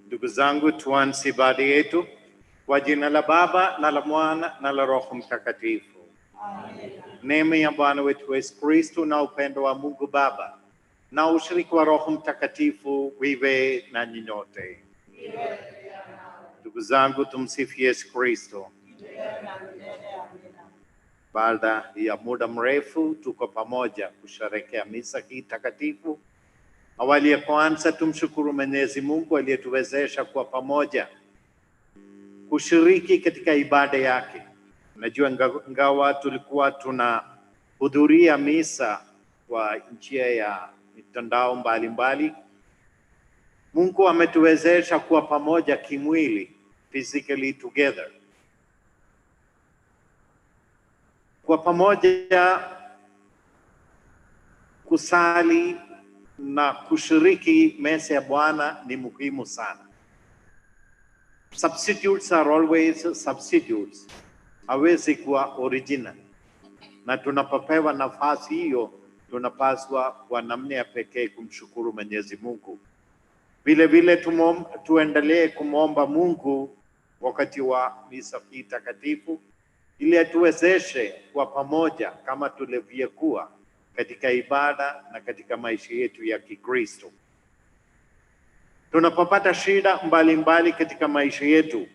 Ndugu zangu, tuanze ibada yetu kwa jina la Baba na la Mwana na la Roho Mtakatifu. Amen. Neema ya Bwana wetu Yesu Kristo na upendo wa Mungu Baba na ushirika wa Roho Mtakatifu viwe na nyote. Ndugu zangu, tumsifu Yesu Kristo. Baada ya muda mrefu tuko pamoja kusherehekea misa hii takatifu. Awali ya kwanza tumshukuru Mwenyezi Mungu aliyetuwezesha kuwa pamoja kushiriki katika ibada yake. Najua ingawa tulikuwa tunahudhuria misa kwa njia ya mitandao mbalimbali, Mungu ametuwezesha kuwa pamoja kimwili, physically together. Kwa pamoja kusali na kushiriki meza ya Bwana ni muhimu sana. Substitutes are always substitutes. Hawezi kuwa original. Na tunapopewa nafasi hiyo, tunapaswa kwa namna ya pekee kumshukuru Mwenyezi Mungu. Vile vile tuendelee kumwomba Mungu wakati wa misa hii takatifu ili atuwezeshe kwa pamoja kama tulivyokuwa katika ibada na katika maisha yetu ya Kikristo. Tunapopata shida mbalimbali katika maisha yetu,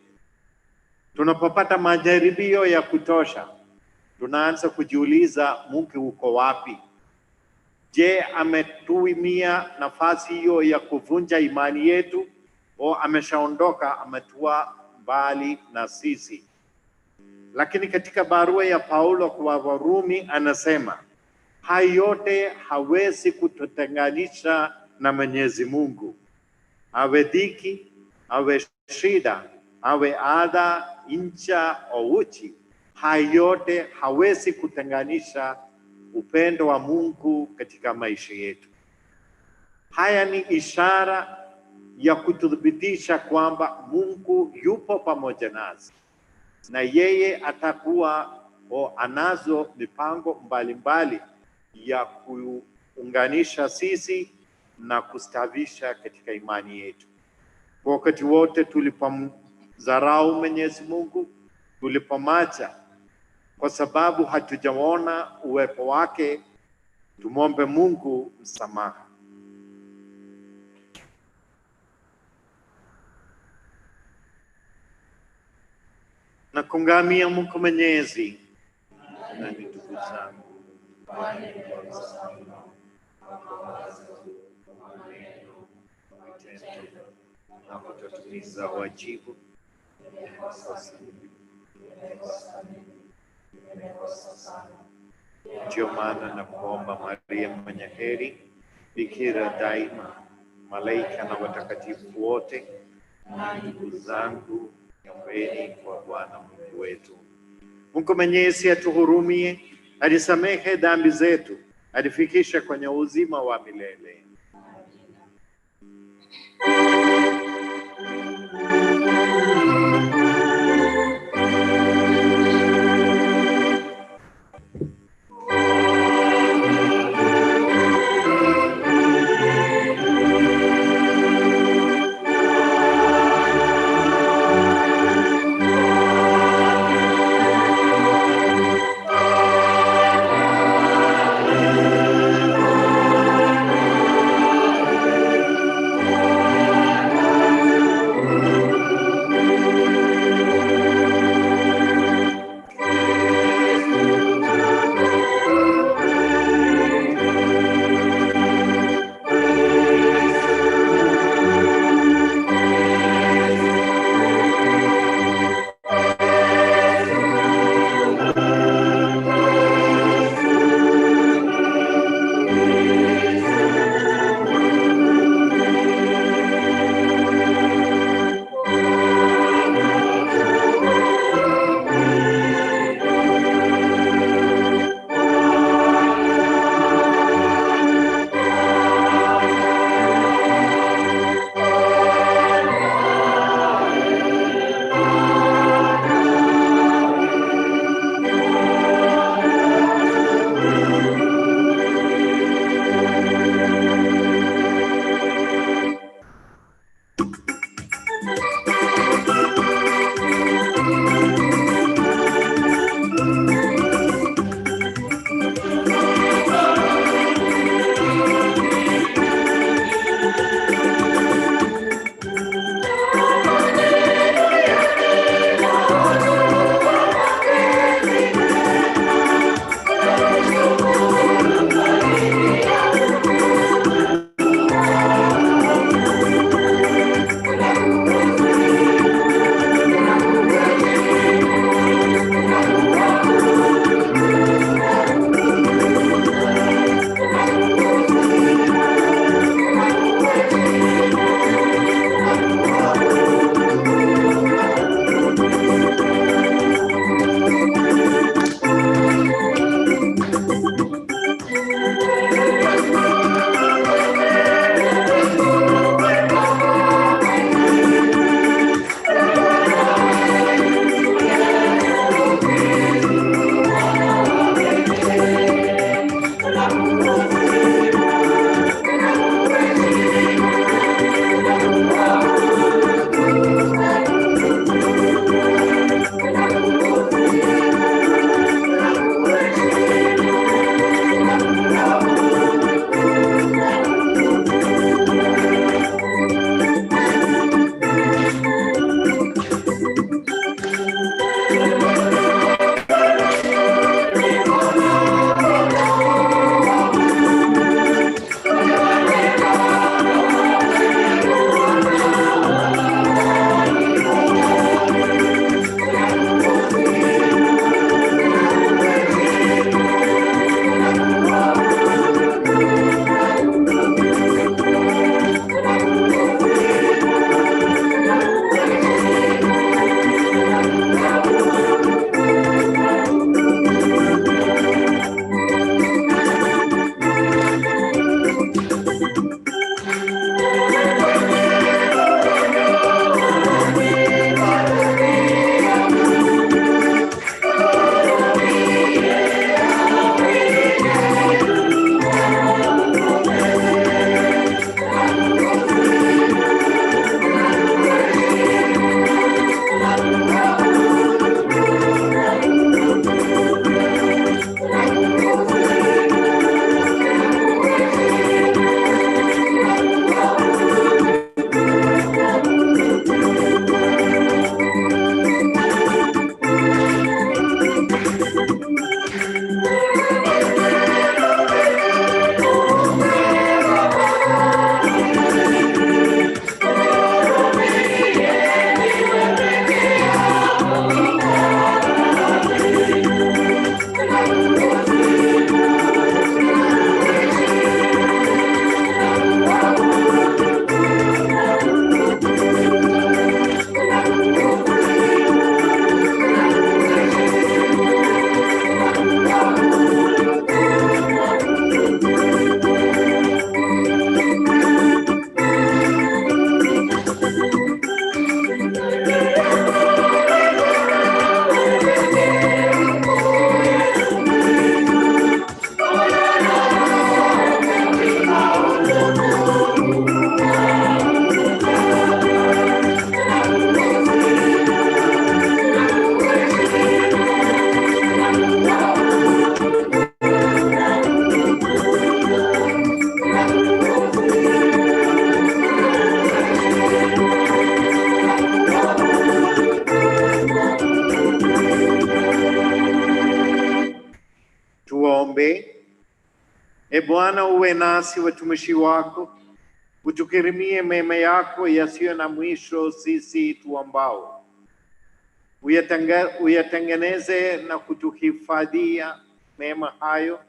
tunapopata majaribio ya kutosha, tunaanza kujiuliza, Mungu uko wapi? Je, ametuimia nafasi hiyo ya kuvunja imani yetu, au ameshaondoka, ametua mbali na sisi? Lakini katika barua ya Paulo kwa Warumi anasema, hayo yote hawezi kututenganisha na Mwenyezi Mungu. Awe dhiki, awe shida, awe adha, ncha au uchi, hayo yote hawezi kutenganisha upendo wa Mungu katika maisha yetu. Haya ni ishara ya kuthibitisha kwamba Mungu yupo pamoja nasi na yeye atakuwa anazo mipango mbalimbali ya kuunganisha sisi na kustawisha katika imani yetu. Kwa wakati wote tulipomdharau Mwenyezi Mungu, tulipomacha kwa sababu hatujaona uwepo wake, tumombe Mungu msamaha. Na kungamia Mungu Mwenyezi na ndugu zangu, na kutotimiza wajibu, ndio maana na kuomba Maria mwenye heri, bikira daima, malaika na watakatifu wote, na ndugu zangu, niombeni kwa Bwana Mungu wetu. Mungu Mwenyezi atuhurumie, alisamehe dhambi zetu, alifikisha kwenye uzima wa milele. Tuombe. E Bwana, uwe nasi watumishi wako, utukirimie mema yako yasiyo na mwisho sisi tuombao. Uyatengeneze na kutuhifadhia mema hayo,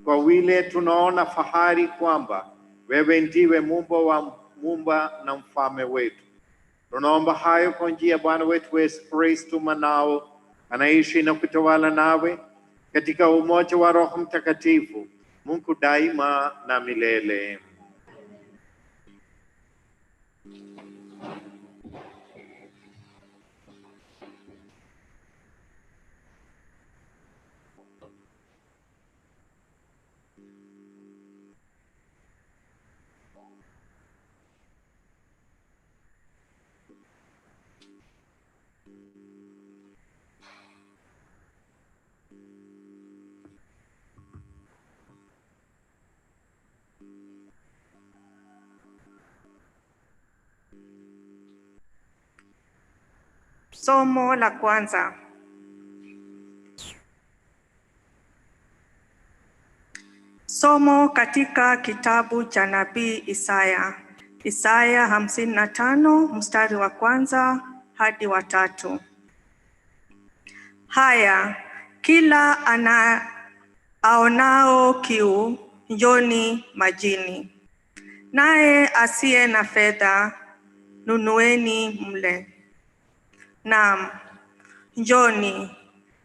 kwa vile tunaona fahari kwamba wewe ndiwe Muumba na mfalme wetu. Tunaomba hayo kwa njia ya Bwana wetu Yesu Kristo mwanao, anaishi na kutawala nawe katika umoja wa Roho Mtakatifu, Mungu daima na milele. Somo la kwanza. Somo katika kitabu cha nabii Isaya. Isaya 55 mstari wa kwanza hadi wa 3. Haya, kila aonao kiu, njoni majini. Naye asiye na fedha, nunueni mle. Naam, njoni,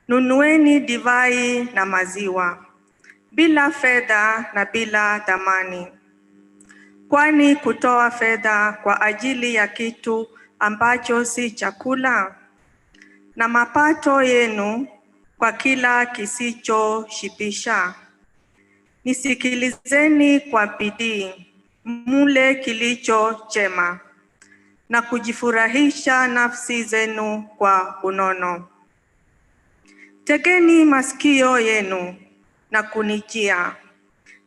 nunueni divai na maziwa, bila fedha na bila thamani. Kwani kutoa fedha kwa ajili ya kitu ambacho si chakula, na mapato yenu kwa kila kisichoshibisha? Nisikilizeni kwa bidii, mule kilicho chema, na kujifurahisha nafsi zenu kwa unono. Tegeni masikio yenu na kunijia,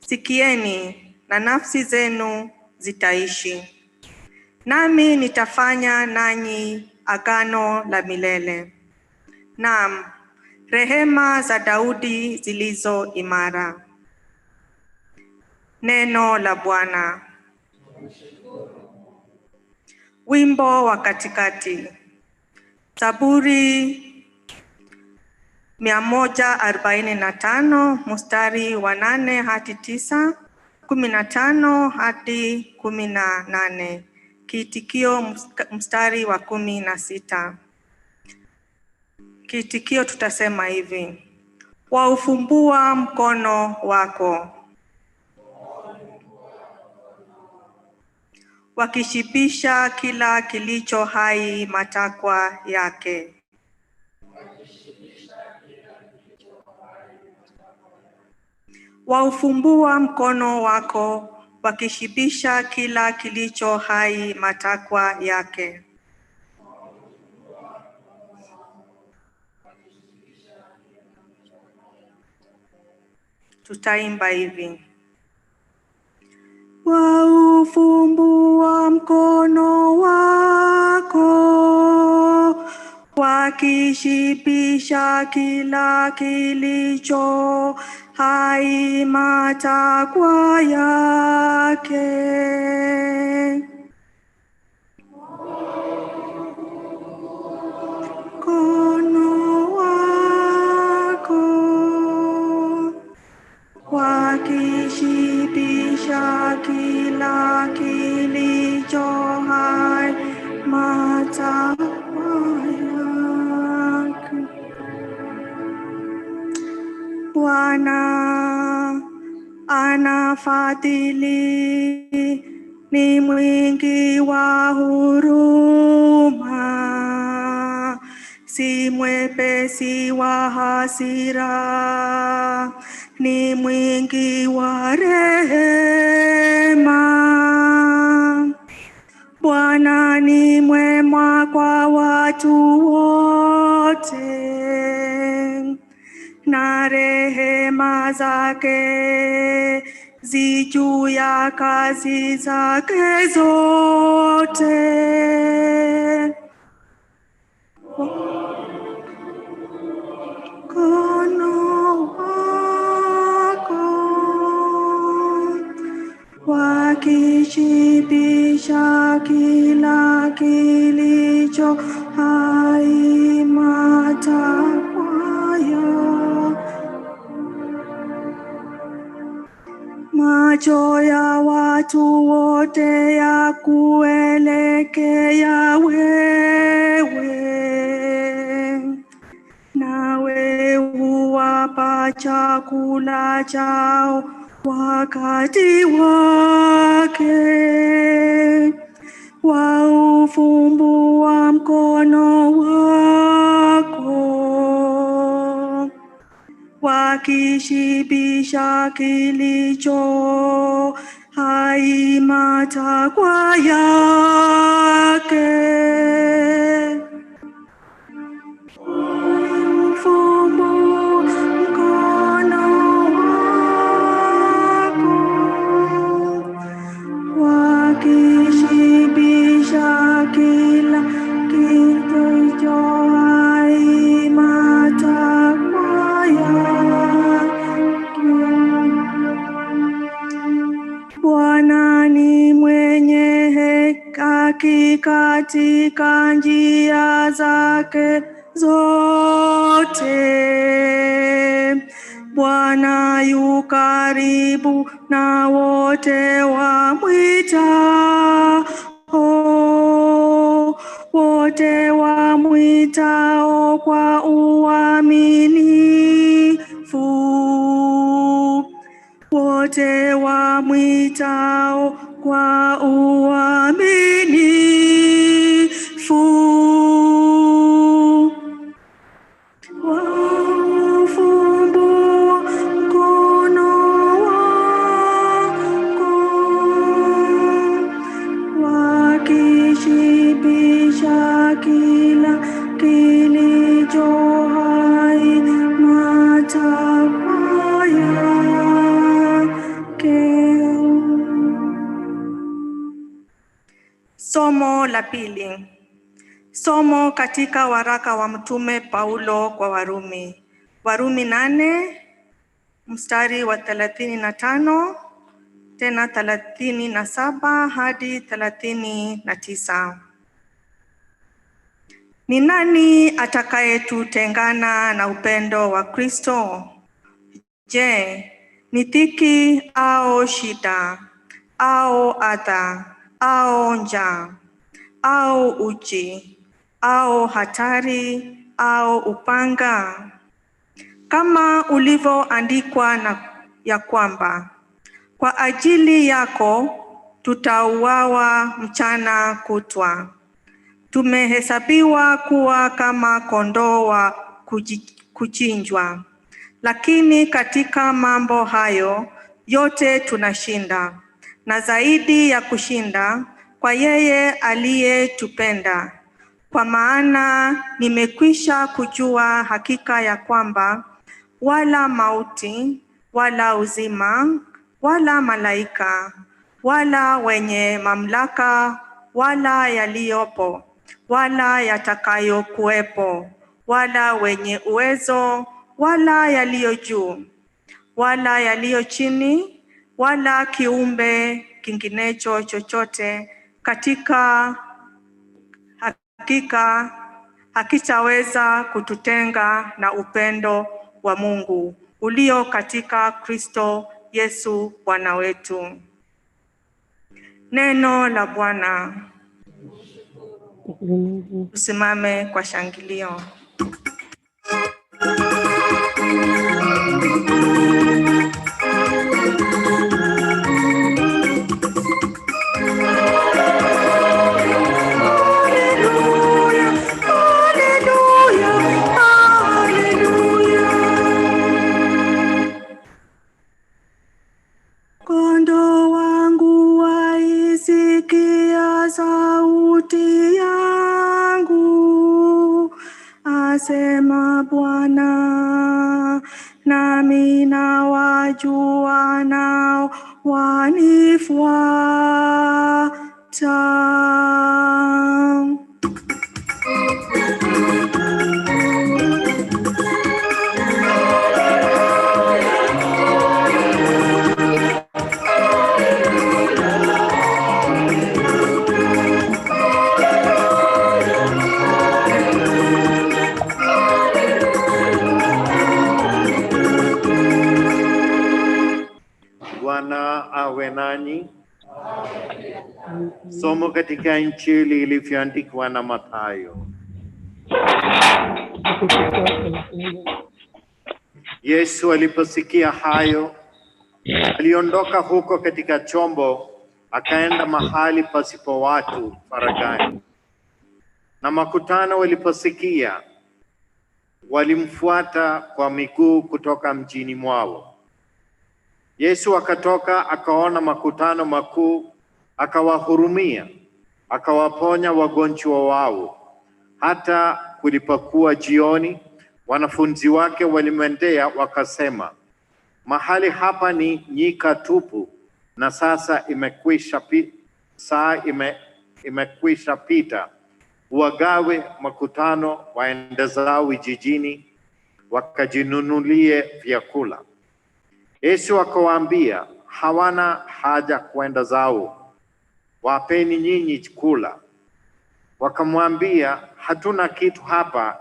sikieni na nafsi zenu zitaishi. Nami nitafanya nanyi agano la milele, naam, rehema za Daudi zilizo imara. Neno la Bwana. Wimbo wa katikati. Zaburi 145 mstari wa 8 hadi 9, 15 hadi 18. Kiitikio mstari wa 16. Kiitikio tutasema hivi: waufumbua mkono wako, wakishibisha kila kilicho hai matakwa yake. Waufumbua mkono wako, wakishibisha kila kilicho hai matakwa yake. Tutaimba hivi: waufumbua mkono wako, wakishibisha kila kilicho hai matakwa yake. Mkono wako, wakishibisha kila kilicho hai matakwa yake. Bwana anafadhili, ni mwingi wa huruma, si mwepesi wa hasira, ni mwingi wa rehema. Bwana ni mwema kwa watu wote, na rehema zake zi juu ya kazi zake zote. Mkono wako, kila kilicho hai matakwa yako. Macho ya watu wote ya kuelekea wewe, nawe huwapa chakula chao wakati wake, waufumbua mkono wako, wakishibisha kilicho hai matakwa yake. Ufumbua mkono wako, wakishibisha kila kilicho hai matakwa yake. Bwana ni mwenye haki katika njia zake zote. Bwana yu karibu na wote wamwitao, wote wamwitao kwa uaminifu, wote wamwitao kwa uaminifu. Waufumbua mkono wako, wakishibisha kila kilicho hai matakwa yake. Somo la pili. Somo katika waraka wa Mtume Paulo kwa Warumi. Warumi 8 mstari wa 35 tena 37 hadi 39. Ni nani atakayetutengana na upendo wa Kristo? Je, ni dhiki au shida au adha au njaa au uchi au hatari au upanga? Kama ulivyoandikwa na ya kwamba kwa ajili yako tutauawa mchana kutwa, tumehesabiwa kuwa kama kondoo wa kuchinjwa. Lakini katika mambo hayo yote tunashinda, na zaidi ya kushinda, kwa yeye aliyetupenda. Kwa maana nimekwisha kujua hakika ya kwamba wala mauti, wala uzima, wala malaika, wala wenye mamlaka, wala yaliyopo, wala yatakayokuwepo, wala wenye uwezo, wala yaliyo juu, wala yaliyo chini, wala kiumbe kinginecho chochote katika hakika hakitaweza kututenga na upendo wa Mungu ulio katika Kristo Yesu Bwana wetu. Neno la Bwana. Tusimame kwa shangilio. Kondoo wangu waisikia sauti yangu, asema Bwana, nami nawajua nao wanifuata. Bwana awe nanyi. Somo katika Injili ilivyoandikwa na Mathayo. Yesu aliposikia hayo, aliondoka huko katika chombo, akaenda mahali pasipo watu faragani. Na makutano waliposikia, walimfuata kwa miguu kutoka mjini mwao. Yesu akatoka akaona makutano makuu, akawahurumia, akawaponya wagonjwa wao. Hata kulipokuwa jioni, wanafunzi wake walimwendea wakasema, mahali hapa ni nyika tupu, na sasa imekwisha pita. Uwagawe makutano waende zao vijijini, wakajinunulie vyakula. Yesu akawaambia, hawana haja kwenda zao, wapeni nyinyi kula. Wakamwambia, hatuna kitu hapa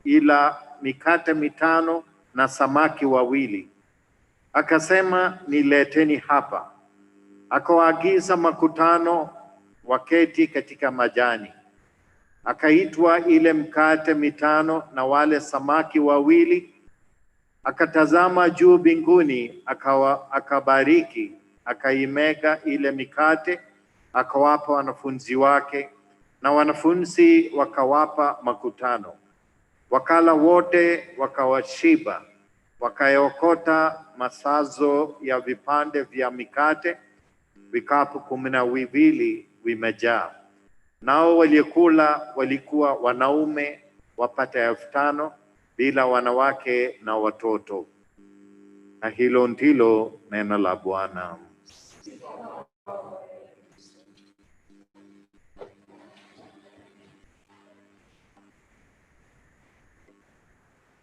ila mikate 5 na samaki 2. Akasema, nileteni hapa. Akawaagiza makutano waketi katika majani. Akaitwa ile mkate 5 na wale samaki 2, akatazama juu mbinguni, akabariki, akaimega ile mikate, akawapa wanafunzi wake, na wanafunzi wakawapa makutano. Wakala wote, wakawashiba, wakaokota masazo ya vipande vya mikate, vikapu 12 vimejaa. Nao waliokula walikuwa wanaume wapata 5,000 bila wanawake na watoto. Na hilo ndilo neno la Bwana.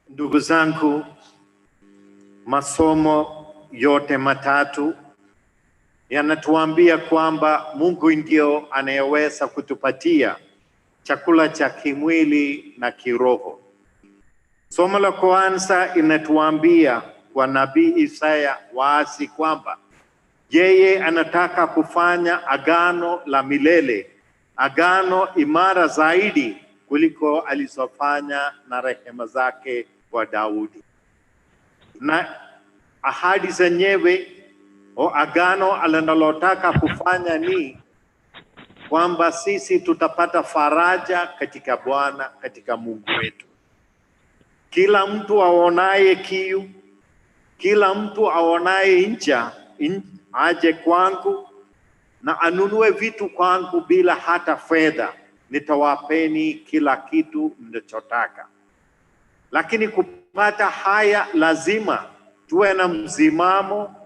Ndugu zangu, masomo yote matatu yanatuambia kwamba Mungu ndio anayeweza kutupatia chakula cha kimwili na kiroho. Somo la kwanza inatuambia kwa nabii Isaya waasi kwamba yeye anataka kufanya agano la milele, agano imara zaidi kuliko alizofanya na rehema zake kwa Daudi. Na ahadi zenyewe agano analotaka kufanya ni kwamba sisi tutapata faraja katika Bwana, katika Mungu wetu. Kila mtu aonaye kiu, kila mtu aonaye njaa, aje kwangu na anunue vitu kwangu bila hata fedha, nitawapeni kila kitu mnachotaka. Lakini kupata haya lazima tuwe na msimamo,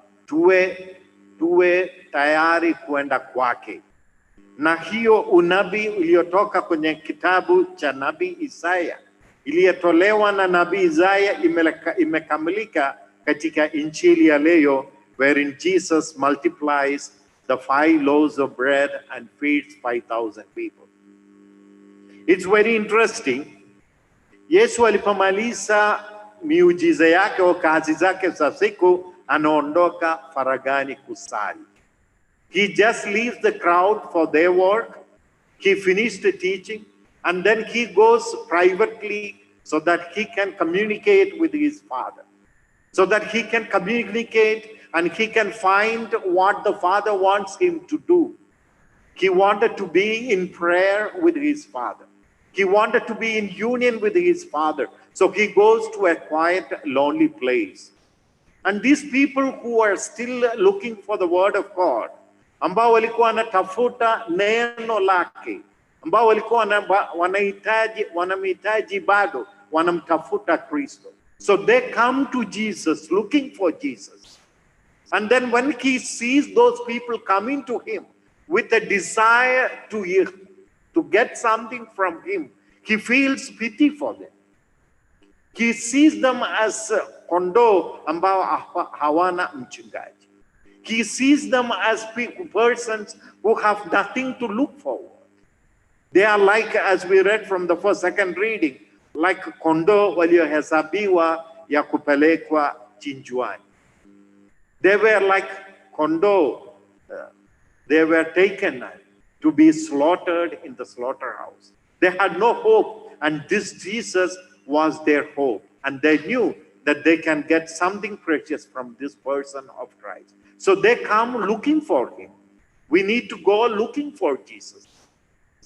tuwe tayari kwenda kwake. Na hiyo unabii uliotoka kwenye kitabu cha nabii Isaya, iliyotolewa na nabii Isaya, imekamilika katika Injili ya leo, wherein Jesus multiplies the 5 loaves of bread and feeds 5,000 people. It's very interesting. Yesu alipomaliza miujiza yake au kazi zake za siku, anaondoka faragani kusali. He just leaves the crowd for their work. He finished the teaching, and then he goes privately so that he can communicate with his Father. So that he can communicate and he can find what the Father wants him to do. He wanted to be in prayer with his Father. He wanted to be in union with his Father. So he goes to a quiet, lonely place. And these people who are still looking for the word of God, ambao walikuwa wanatafuta neno lake, ambao walikuwa wanamhitaji bado, wanamtafuta Kristo. So they come to Jesus, looking for Jesus. And then when he sees those people coming to him with a desire to get something from him, he feels pity for them. He sees them as kondoo ambao hawana mchungaji. He sees them as persons who have nothing to look forward. They are like, as we read from the second reading, like kondoo waliohesabiwa ya kupelekwa chinjwani. They were like Kondo, they were taken to be slaughtered in the slaughterhouse. They had no hope, and this Jesus was their hope. And they knew that they can get something precious from this person of Christ. So they come looking for him. We need to go looking for Jesus.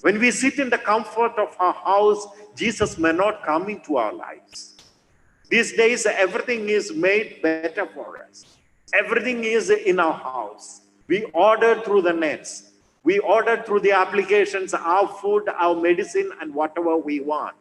When we sit in the comfort of our house, Jesus may not come into our lives. These days, everything is made better for us. Everything is in our house. We order through the nets. We order through the applications, our food, our medicine, and whatever we want.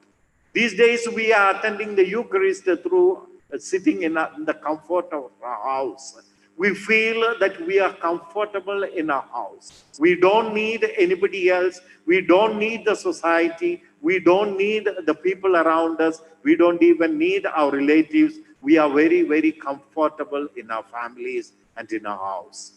These days, we are attending the Eucharist through sitting in the comfort of our house. We feel that we are comfortable in our house. We don't need anybody else. We don't need the society. We don't need the people around us. We don't even need our relatives. We are very, very comfortable in our families and in our house.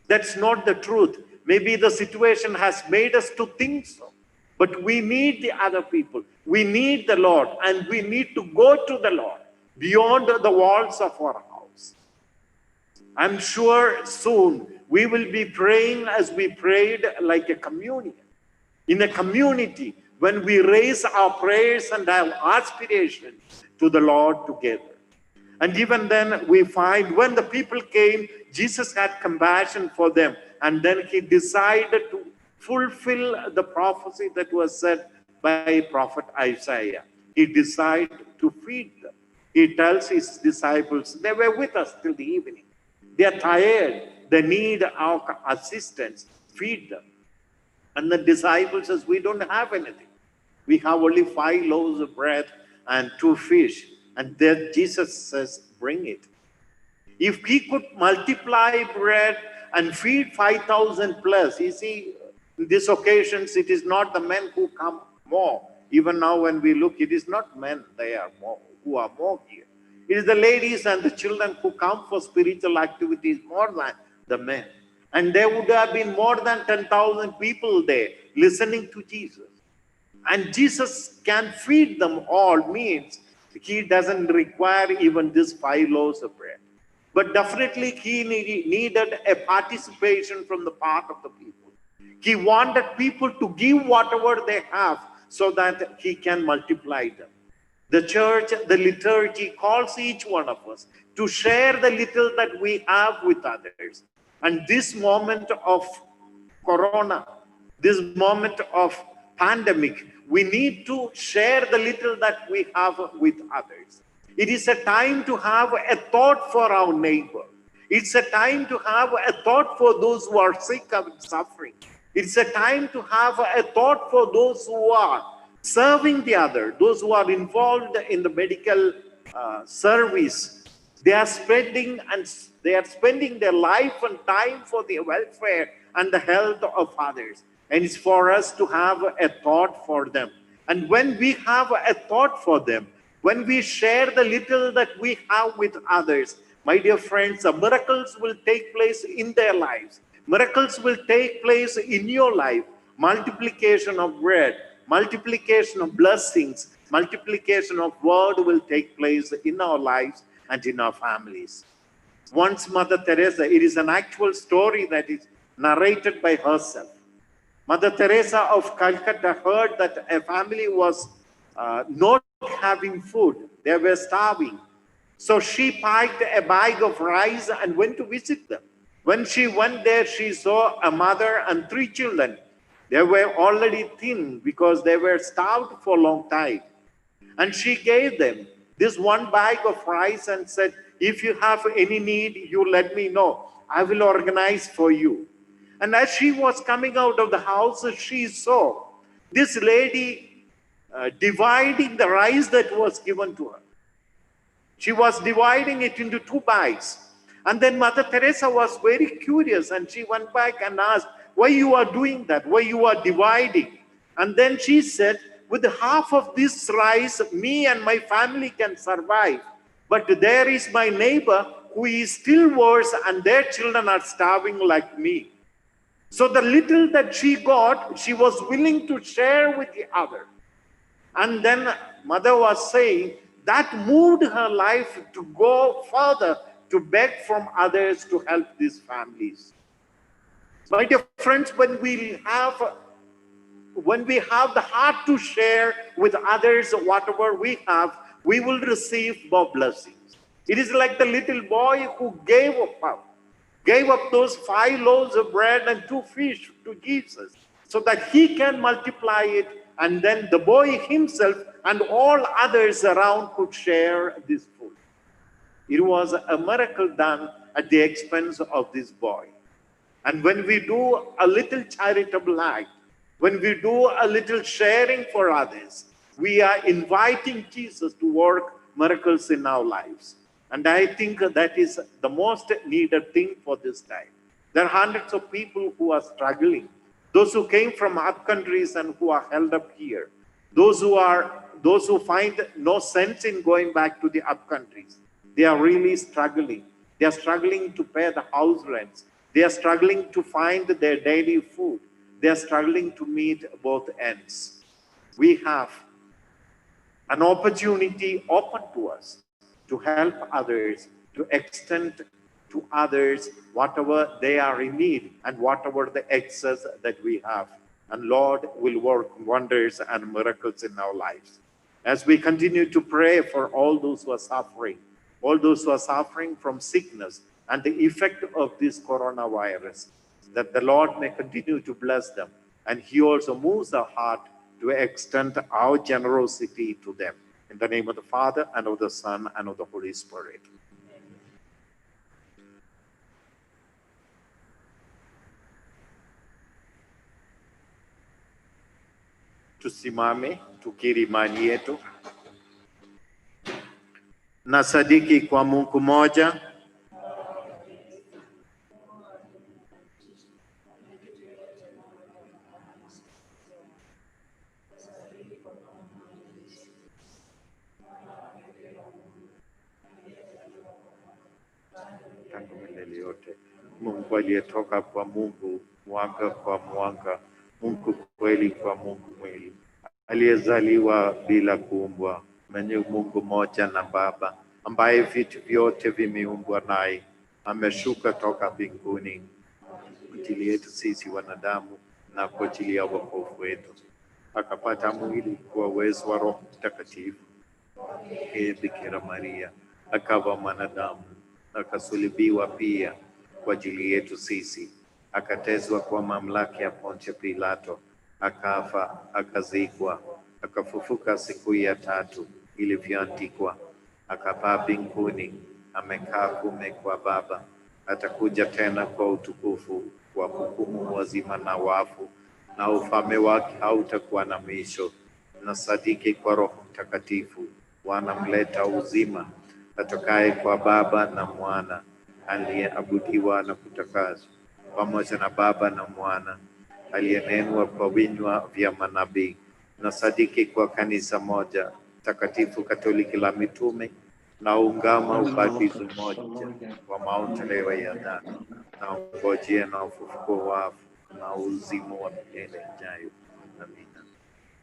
That's not the truth. Maybe the situation has made us to think so. But we need the other people. We need the Lord, and we need to go to the Lord beyond the walls of our house. I'm sure soon we will be praying as we prayed like a communion. In a community, when we raise our prayers and our aspirations to the Lord together. And even then we find when the people came, Jesus had compassion for them. And then he decided to fulfill the prophecy that was said by prophet Isaiah. He decided to feed them. He tells his disciples, they were with us till the evening. They are tired. They need our assistance. Feed them. And the disciples says, we don't have anything. We have only 5 loaves of bread and 2 fish. And then Jesus says, bring it. If he could multiply bread and feed 5,000 plus, you see, in these occasions, it is not the men who come more. Even now when we look, it is not men they are more, who are more here. It is the ladies and the children who come for spiritual activities more than the men. And there would have been more than 10,000 people there listening to Jesus. And Jesus can feed them all, means he doesn't require even this 5 loaves of bread. But definitely he needed a participation from the part of the people. He wanted people to give whatever they have so that he can multiply them. The church, the liturgy calls each one of us to share the little that we have with others. And this moment of corona, this moment of pandemic, we need to share the little that we have with others. It is a time to have a thought for our neighbor. It's a time to have a thought for those who are sick and suffering. It's a time to have a thought for those who are serving the other, those who are involved in the medical service. They are spending their life and time for the welfare and the health of others. And it's for us to have a thought for them. And when we have a thought for them, when we share the little that we have with others, my dear friends, miracles will take place in their lives. Miracles will take place in your life. Multiplication of bread, multiplication of blessings, multiplication of word will take place in our lives and in our families. Once Mother Teresa, it is an actual story that is narrated by herself. Mother Teresa of Calcutta heard that a family was not having food. They were starving. So she packed a bag of rice and went to visit them. When she went there, she saw a mother and 3 children. They were already thin because they were starved for a long time. And she gave them this 1 bag of rice and said, if you have any need, you let me know. I will organize for you. And as she was coming out of the house, she saw this lady dividing the rice that was given to her. She was dividing it into 2 bags. And then Mother Teresa was very curious and she went back and asked, why you are doing that? Why you are dividing? And then she said, with half of this rice, me and my family can survive. But there is my neighbor who is still worse and their children are starving like me. So the little that she got, she was willing to share with the other. And then Mother was saying that moved her life to go further, to beg from others to help these families. My dear friends, when we have the heart to share with others whatever we have, we will receive more blessings. It is like the little boy who gave up those 5 loaves of bread and 2 fish to Jesus so that he can multiply it, and then the boy himself and all others around could share this food. It was a miracle done at the expense of this boy. And when we do a little charitable act, when we do a little sharing for others, we are inviting Jesus to work miracles in our lives. And I think that is the most needed thing for this time. There are hundreds of people who are struggling. Those who came from up countries and who are held up here. Those who find no sense in going back to the up countries. They are really struggling. They are struggling to pay the house rents. They are struggling to find their daily food. They are struggling to meet both ends. We have an opportunity open to us to help others, to extend to others whatever they are in need and whatever the excess that we have. And Lord will work wonders and miracles in our lives. As we continue to pray for all those who are suffering from sickness and the effect of this coronavirus, that the Lord may continue to bless them. And he also moves our heart to extend our generosity to them. In the name of the Father, and of the Son, and of the Holy Spirit. Tusimame tukiri imani yetu. Nasadiki kwa Mungu moja, tangu milele yote. Mungu aliyetoka kwa Mungu, mwanga kwa mwanga, Mungu kweli kwa Mungu mweli, aliyezaliwa bila kuumbwa, mwenye Mungu moja na Baba, ambaye vitu vyote vimeumbwa naye, ameshuka toka mbinguni kwa ajili yetu sisi wanadamu na kwa ajili ya wokovu wetu, akapata mwili kwa uwezo wa Roho Mtakatifu. Bikira Maria akawa mwanadamu, akasulubiwa pia kwa ajili yetu sisi, akateswa kwa mamlaka ya Poncio Pilato, akafa, akazikwa, akafufuka siku ya tatu ilivyoandikwa, akapaa mbinguni, amekaa kuume kwa Baba, atakuja tena kwa utukufu wa hukumu wazima na wafu, na ufalme wake hautakuwa na mwisho. Na sadiki kwa Roho Mtakatifu, wanamleta uzima, atokaye kwa Baba na Mwana, aliyeabudiwa na kutakaswa pamoja na Baba na Mwana, aliyenenwa kwa vinywa vya manabii. Na sadiki kwa kanisa moja takatifu Katoliki la mitume, na ungama ubatizo mmoja wa maondoleo ya dhambi, na ngojea na ufufuko wa wafu na uzima wa milele ijayo. Amina.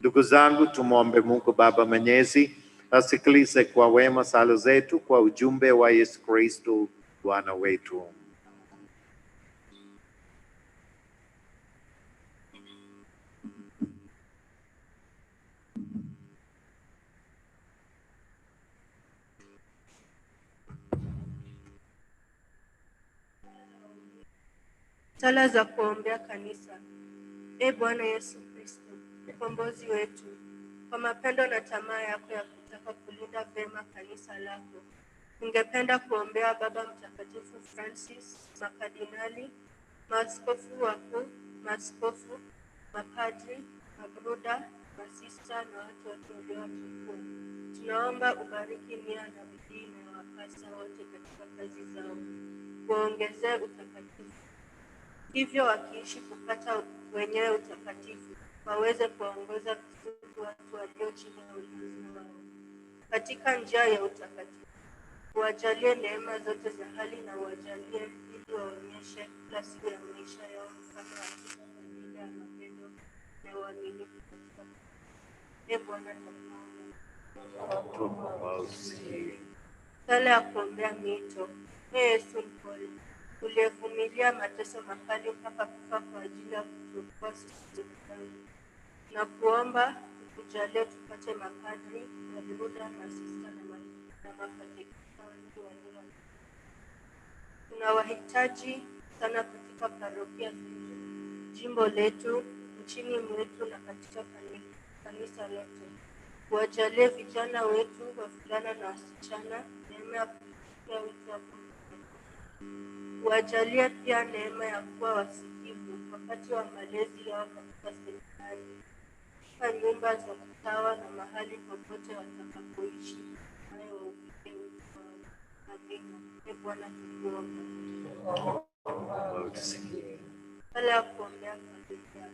Ndugu zangu, tumwombe Mungu Baba Mwenyezi asikilize kwa wema sala zetu kwa ujumbe wa Yesu Kristo Bwana wetu. Sala za kuombea kanisa. Ee Bwana Yesu Kristo, mkombozi wetu, kwa mapendo na tamaa yako ya kutaka kulinda vema kanisa lako, ningependa kuombea Baba Mtakatifu Francis, makardinali, maaskofu wakuu, maaskofu, mapadri, mabruda, masista na watu wote waliotukuka. Tunaomba ubariki nia na bidii na wapasa wote katika kazi zao, kuongezea utakatifu, hivyo wakiishi kupata wenyewe utakatifu, waweze kuongoza vizuri watu walio chini ya ulinzi wao katika njia ya utakatifu. Uwajalie neema zote za hali na uwajalie ili waonyeshe kila siku ya maisha yao mfano wa familia ya mapendo na uaminifu katika. Ee Bwana, tunakuomba. Sala ya kuombea miito. Ee Yesu mpole, uliyevumilia mateso makali mpaka kufa kwa ajili ya kutuokoa sisi dhambi, na kuomba utujalie tupate mapadri, mabuda, masista na makatekista wengi walio. Tunawahitaji sana katika parokia zetu, jimbo letu, nchini mwetu na katika kanisa lote. Wajalie vijana wetu, wavulana na wasichana, neema ya kusikia wito wako. Wajalie pia neema ya kuwa wasikivu wakati wa malezi yao katika seminari, katika nyumba za kutawa na mahali popote watakapoishi, nayo waufikie wito wao. Amina. Ee Bwana, tukuomba. Sala ya kuombea familia.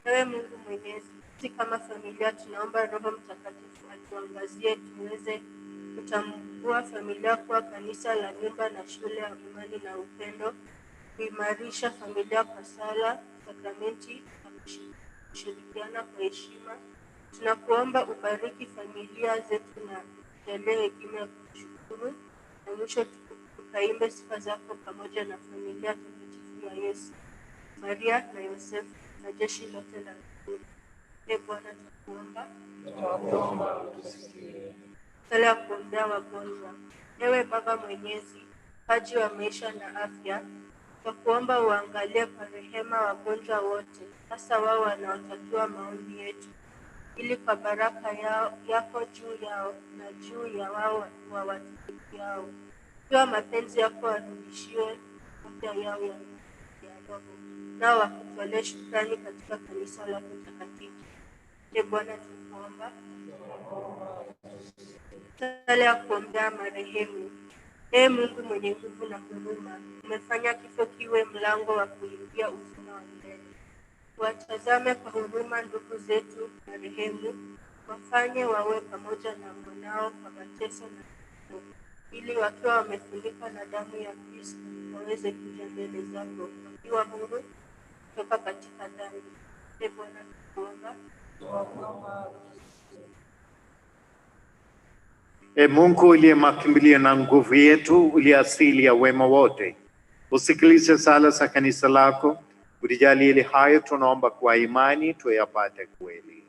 Ewe Mungu Mwenyezi, sisi kama familia tunaomba Roho Mtakatifu atuangazie tuweze kutambua familia kuwa kanisa la nyumba na shule ya imani na upendo, kuimarisha familia kwa sala, sakramenti na kushirikiana kwa heshima. Tunakuomba ubariki familia zetu na tujalie hekima ya kushukuru, na mwisho tukaimbe sifa zako pamoja na familia takatifu ya Yesu, Maria na Yosefu na jeshi lote la mbinguni. Ee Bwana, tunakuomba. Sala ya kuombea wagonjwa. Ewe Baba Mwenyezi, mpaji wa maisha na afya, tunakuomba uangalie kwa rehema wagonjwa wote, hasa wao wanaotatua maombi yetu, ili kwa baraka yako juu yao na juu ya wao wa watumikiao, ikiwa mapenzi yako warudishiwe afya yao ya roho, nao wakutolee shukrani katika kanisa lako takatifu. Ee Bwana, tunakuomba. Sala ya kuombea marehemu. Ee Mungu mwenye nguvu na huruma, umefanya kifo kiwe mlango wa kuingia uzima wa milele. Watazame kwa huruma ndugu zetu marehemu, wafanye wawe pamoja na mwanao kwa mateso na kifo, ili wakiwa wamefunikwa na damu ya Kristo waweze kuja mbele zako wakiwa huru kutoka katika dhambi. Ee Bwana, tunakuomba. E Mungu uliye makimbilio na nguvu yetu, uliye asili ya wema wote, usikilize sala za kanisa lako, ulijalie ili hayo tunaomba kwa imani tuyapate kweli.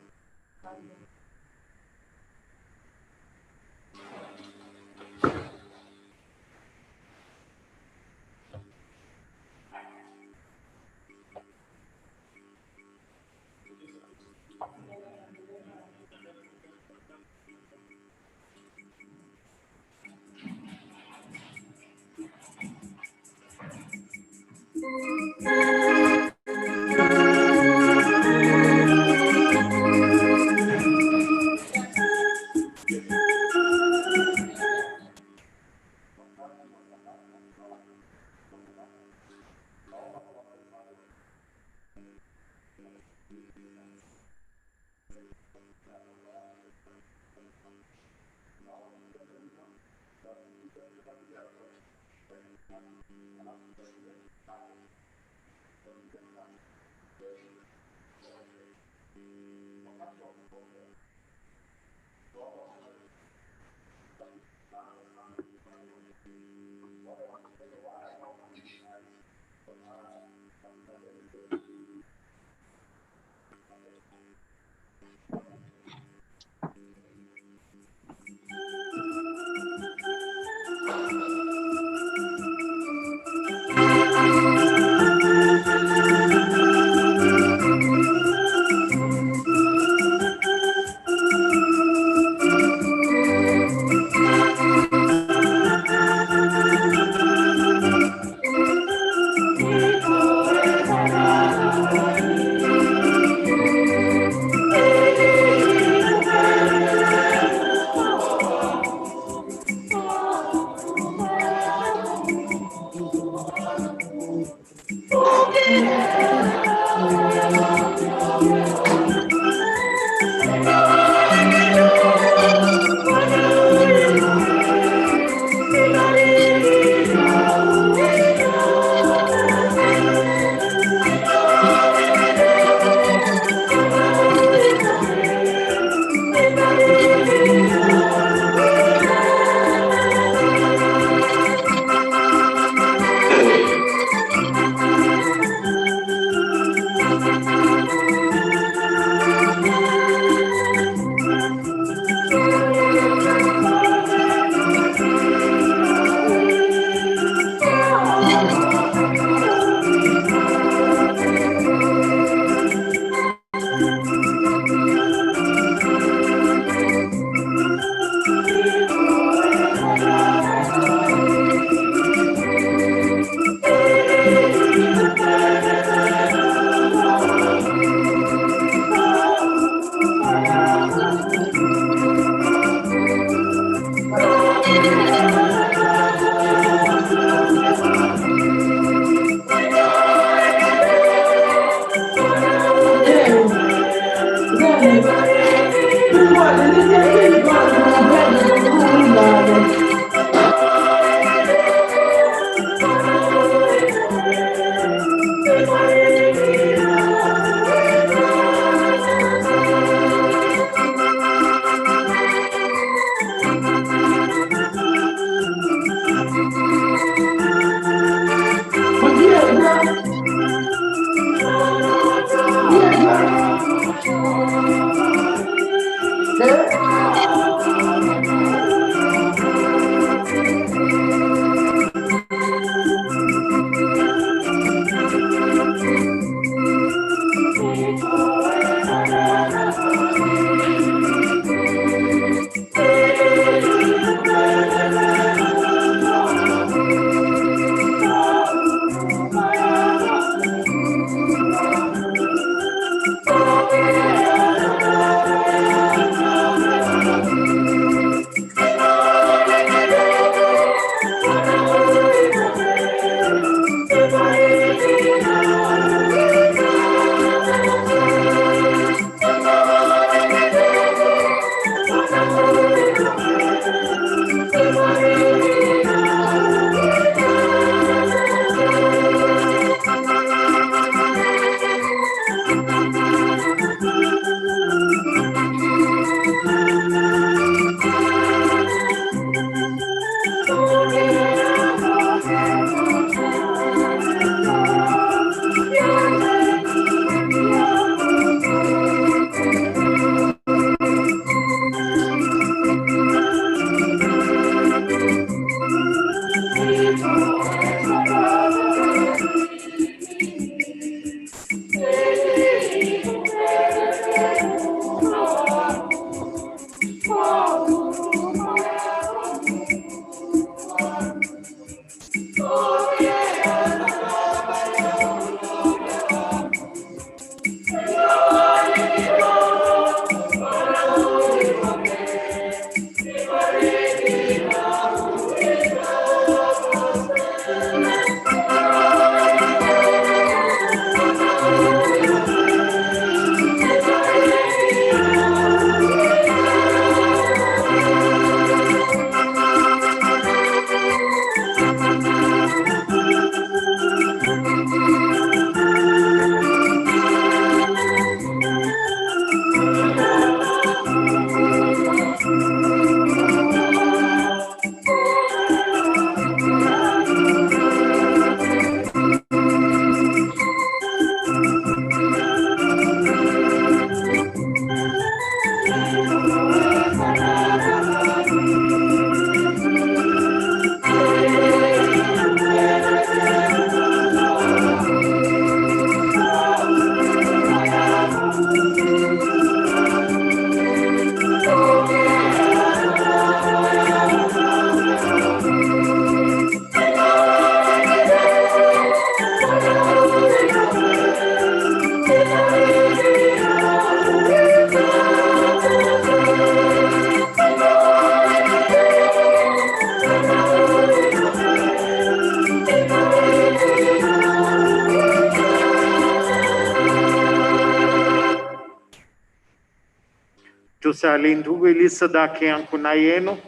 Tusali ndugu, ili sadaka yangu na yenu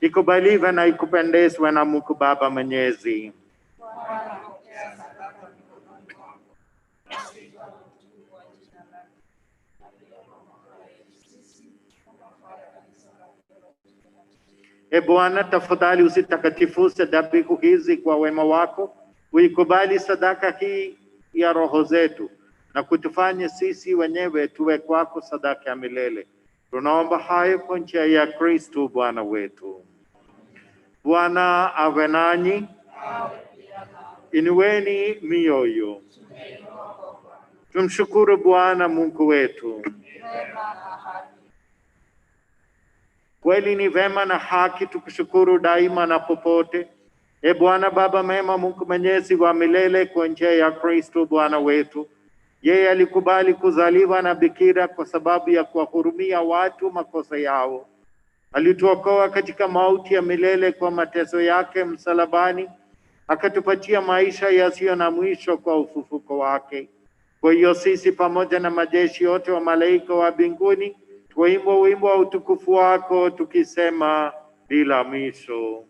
ikubaliwe na ikupendezwe na Mungu Baba Mwenyezi. E Bwana, tafadhali usitakatifuze dhabihu hizi kwa wema wako, uikubali sadaka hii ya roho zetu na kutufanya sisi wenyewe tuwe kwako sadaka ya milele. Tunaomba hayo kwa njia ya Kristo Bwana wetu. Bwana awe nanyi. Inueni mioyo. Tumshukuru Bwana Mungu wetu. Kweli ni vema na haki tukushukuru daima na popote. E Bwana Baba mema, Mungu Mwenyezi wa milele, kwa njia ya Kristo Bwana wetu. Yeye alikubali kuzaliwa na bikira kwa sababu ya kuwahurumia watu makosa yao. Alituokoa katika mauti ya milele kwa mateso yake msalabani, akatupatia maisha yasiyo na mwisho kwa ufufuko wake. Kwa hiyo sisi pamoja na majeshi yote wa malaika wa mbinguni tuimbe wimbo wa utukufu wako tukisema bila mwisho.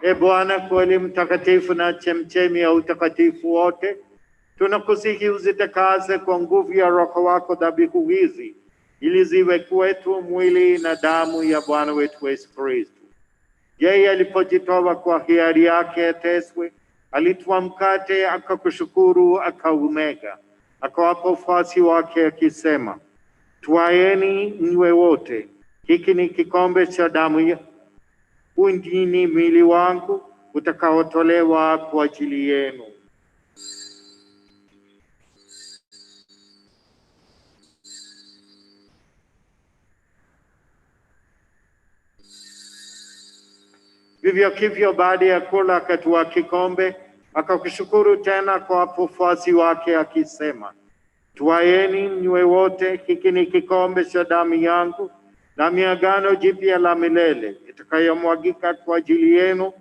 E Bwana kweli mtakatifu na chemchemi ya utakatifu wote, tunakusihi uzitakase kwa nguvu ya Roho wako dhabihu hizi, ili ziwe kwetu mwili na damu ya Bwana wetu Yesu Kristo. Yeye alipojitoa kwa hiari yake ateswe, alitwaa mkate, akakushukuru, akaumega, akawapa wafuasi wake akisema, twaeni mnywe wote, hiki ni kikombe cha damu ni mwili wangu utakaotolewa kwa ajili yenu. Vivyo hivyo baada ya kula akatwaa kikombe, akakushukuru tena kwa wafuasi wake akisema, twaeni mnywe wote, hiki ni kikombe cha damu yangu, damu ya agano jipya la milele, itakayomwagika kwa ajili yenu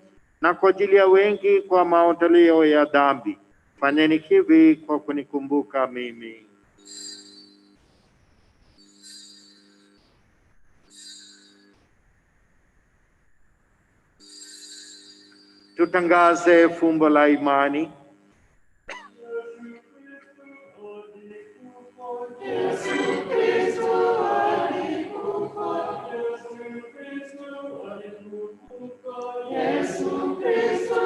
na kwa ajili ya wengi kwa maondoleo ya dhambi. Fanyeni hivi kwa kunikumbuka mimi. Tutangaze fumbo la imani. Yesu Kristo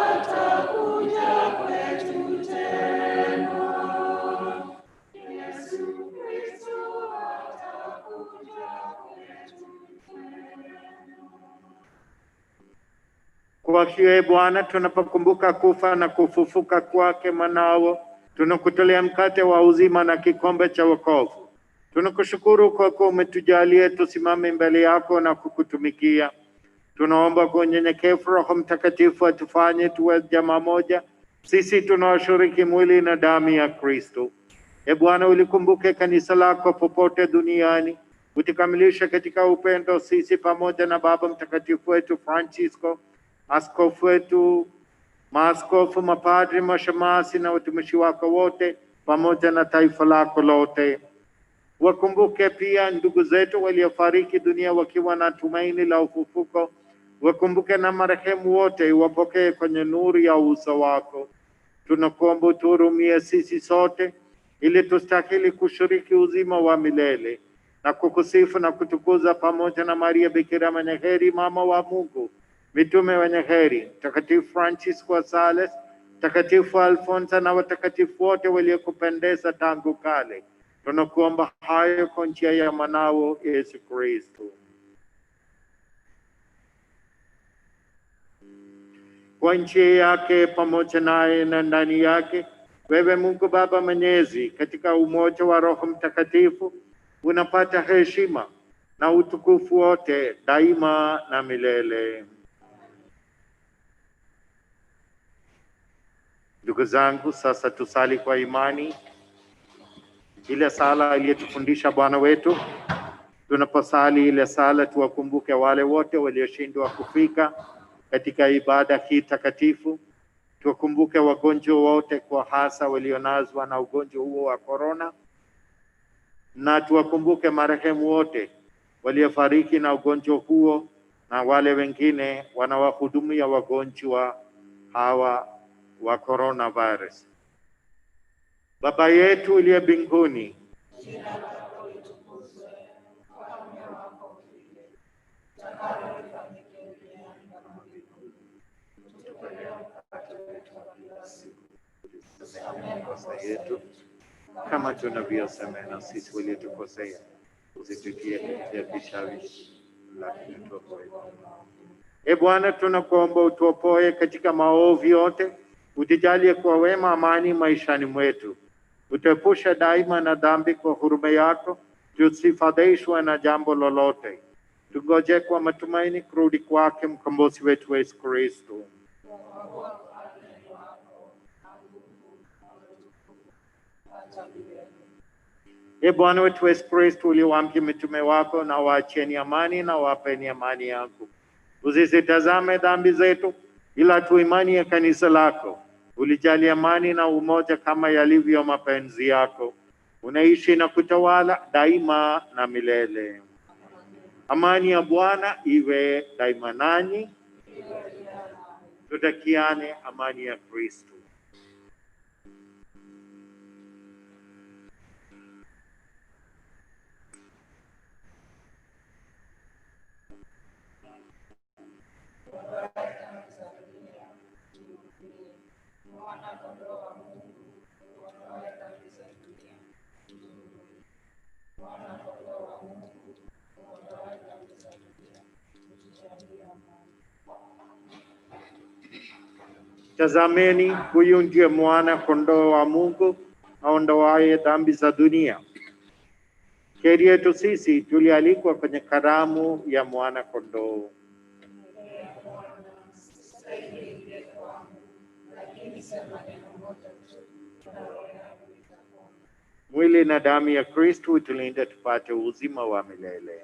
atakuja kwetu tena. Yesu Kristo atakuja kwetu tena. Kwa hiyo Bwana, tunapokumbuka kufa na kufufuka kwake mwanao, tunakutolea mkate wa uzima na kikombe cha wokovu. Tunakushukuru kwa kuwa umetujalia tusimame mbele yako na kukutumikia. Tunaomba kwa unyenyekevu Roho Mtakatifu atufanye tuwe jamaa moja, sisi tunaoshiriki mwili na damu ya Kristo. E Bwana, ulikumbuke kanisa lako popote duniani, utikamilisha katika upendo sisi pamoja na Baba Mtakatifu wetu Francisco, askofu wetu, maaskofu, mapadri, mashemasi na watumishi wako wote, pamoja na taifa lako lote. Wakumbuke pia ndugu zetu waliofariki dunia wakiwa na tumaini la ufufuko. Wakumbuke na marehemu wote, wapokee kwenye nuru ya uso wako. Tunakuomba utuhurumie sisi sote, ili tustahili kushiriki uzima wa milele na kukusifu na kutukuza pamoja na Maria Bikira mwenye heri, mama wa Mungu, mitume wenye heri, Mtakatifu Francisco wa Sales, Mtakatifu Alfonso na watakatifu wote waliokupendeza tangu kale. Tunakuomba hayo kwa njia ya mwanao Yesu Kristo. Kwa njia yake, pamoja naye na ndani yake, wewe Mungu Baba Mwenyezi, katika umoja wa Roho Mtakatifu, unapata heshima na utukufu wote daima na milele. Ndugu zangu, sasa tusali kwa imani ile sala aliyotufundisha Bwana wetu. Tunaposali ile sala, tuwakumbuke wale wote walioshindwa kufika katika ibada hii takatifu. Tuwakumbuke wagonjwa wote, kwa hasa walionazwa na ugonjwa huo wa corona, na tuwakumbuke marehemu wote waliofariki na ugonjwa huo, na wale wengine wanawahudumia wagonjwa hawa wa coronavirus. Baba yetu uliye mbinguni, Jina lako litukuzwe, ufalme wako ufike, utakalo lifanyike duniani kama mbinguni. Utupe leo mkate wetu wa kila siku. Tusamehe makosa yetu kama tunavyosamehe na sisi waliotukosea, usitutie katika vishawishi, lakini tuokoe. E Bwana, tunakuomba utuopoe katika maovu yote, utujalie kwa wema amani maishani mwetu. Utuepushe daima na dhambi kwa huruma yako, tusifadhaishwe na jambo lolote. Tungoje kwa matumaini kurudi kwake mkombozi wetu Yesu Kristo. E Bwana wetu Yesu Kristo, uliwaambia mitume wako, na waacheni amani na wapeni amani yako. Usizitazame dhambi zetu, ila tu imani ya kanisa lako. Ulijali amani na umoja kama yalivyo mapenzi yako. Unaishi na kutawala daima na milele. Amani ya Bwana iwe daima nanyi. Tutakiane amani ya Kristo. Tazameni, huyu ndiye mwana kondoo wa Mungu aondoaye dhambi za dunia. Heri yetu sisi tulialikwa kwenye karamu ya mwana kondoo. Mwili na damu ya Kristo tulinde tupate uzima wa milele.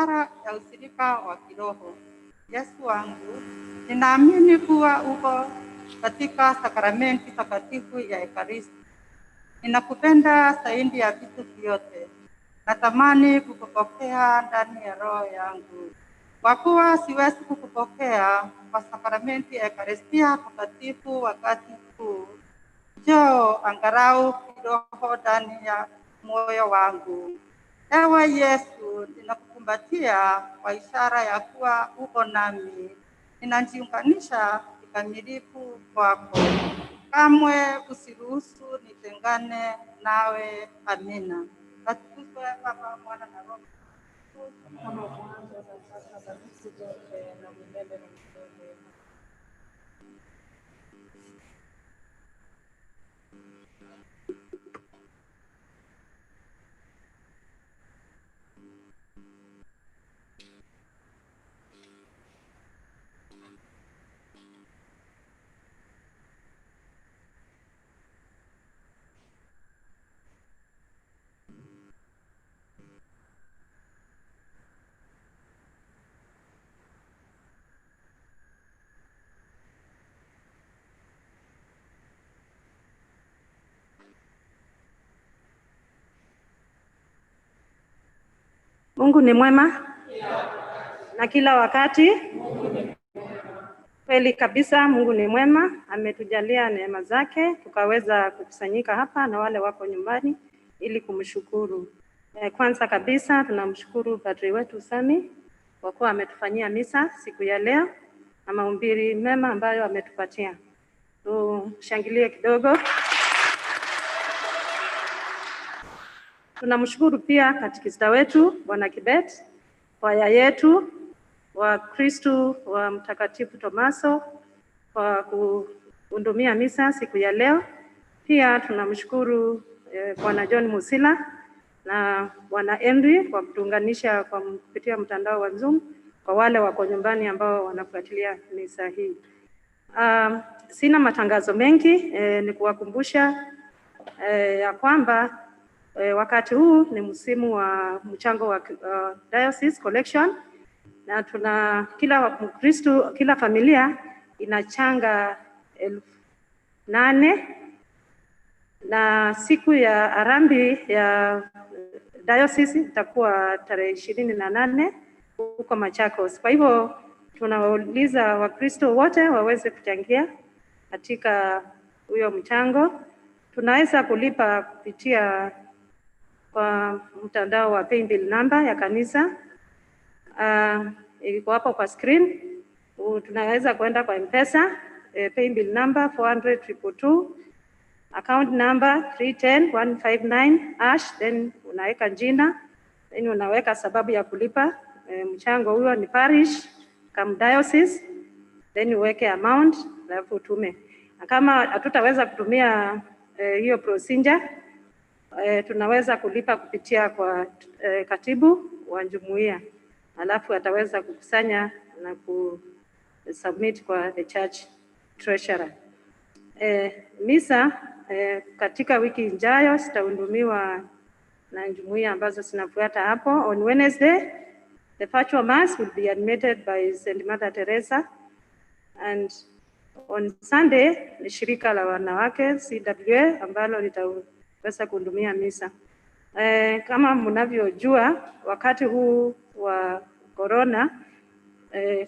ishara ya ushirika wa kiroho. Yesu wangu, ninaamini kuwa uko katika sakramenti takatifu ya Ekaristi. Ninakupenda zaidi ya vitu vyote. Natamani kukupokea ndani ya roho yangu. Kwa kuwa siwezi kukupokea kwa sakramenti ya Ekaristia takatifu wakati huu, njoo angalau kidogo ndani ya moyo wangu. Ewe Yesu, ninakukumbatia kwa ishara ya kuwa uko nami. Ninajiunganisha kikamilifu kwako. Kamwe usiruhusu nitengane nawe. Amina. Atukuzwe Baba, Mwana na Roho kama mwanzo na sasa na siku zote na milele na milele. Mungu ni mwema na kila wakati. Kweli kabisa, Mungu ni mwema, ametujalia neema zake tukaweza kukusanyika hapa na wale wako nyumbani ili kumshukuru. Kwanza kabisa tunamshukuru padri wetu Sami kwa kuwa ametufanyia misa siku ya leo na mahubiri mema ambayo ametupatia. Tushangilie kidogo. Tunamshukuru pia katekista wetu Bwana Kibet, kwaya yetu, wa Kristu wa Mtakatifu Tomaso kwa kuhudumia misa siku ya leo. Pia tunamshukuru Bwana John Musila na Bwana Henry kwa kutuunganisha kwa kupitia mtandao wa Zoom kwa wale wako nyumbani ambao wanafuatilia misa hii. Sina matangazo mengi, ni kuwakumbusha ya kwamba wakati huu ni msimu wa mchango wa diocese collection, na tuna kila Mkristo, kila familia inachanga 8,000, na siku ya harambee ya diocese itakuwa tarehe 28 huko Machakos. Kwa hivyo tunawauliza Wakristo wote waweze kuchangia katika huyo mchango. Tunaweza kulipa kupitia kwa mtandao wa paybill number ya kanisa. Iko hapo kwa screen. Tunaweza kwenda kwa M-Pesa, paybill number 400,222, account number 310159#, then unaweka jina, then unaweka sababu ya kulipa mchango huo ni parish kama diocese, then uweke amount alafu utume. Kama hatutaweza kutumia hiyo procedure, tunaweza kulipa kupitia kwa katibu wa jumuiya, alafu ataweza kukusanya na kusubmit kwa the church treasurer. Misa katika wiki ijayo zitahudumiwa na jumuiya ambazo zinafuata hapo. On Wednesday, the virtual mass will be admitted by St. Mother Teresa, and on Sunday ni shirika la wanawake CWA ambalo litaweza kuhudumia misa. Kama mnavyojua, wakati huu wa corona,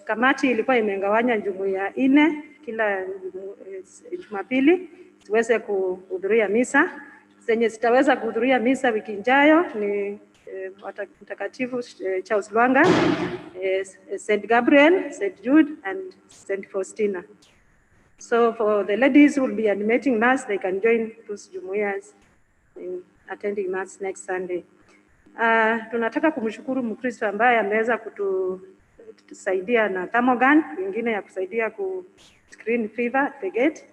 kamati ilikuwa imegawanya jumuiya 4 kila Jumapili tuweze kuhudhuria misa. Zenye zitaweza kuhudhuria misa wiki ijayo ni Mtakatifu Charles Lwanga, St. Gabriel, St. Jude and St. Faustina. So for the ladies who will be admitting mass, they can join those jumuias in attending mass next Sunday. Tunataka kumshukuru Mkristo ambaye ameweza kutusaidia na thermogun, wengine ya kusaidia ku screen fever at the gate.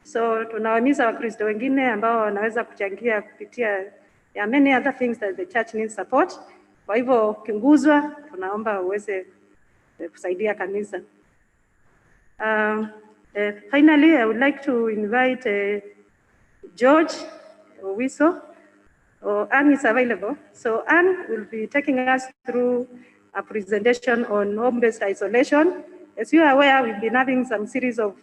So tunawahimiza Wakristo wengine ambao wanaweza kuchangia kupitia ya many other things that the church needs support. Kwa hivyo ukinguzwa, tunaomba uweze kusaidia kanisa. Finally, I would like to invite George Wiso. Anne is available. So Anne will be taking us through a presentation on home-based isolation. As you are aware, we've been having some series of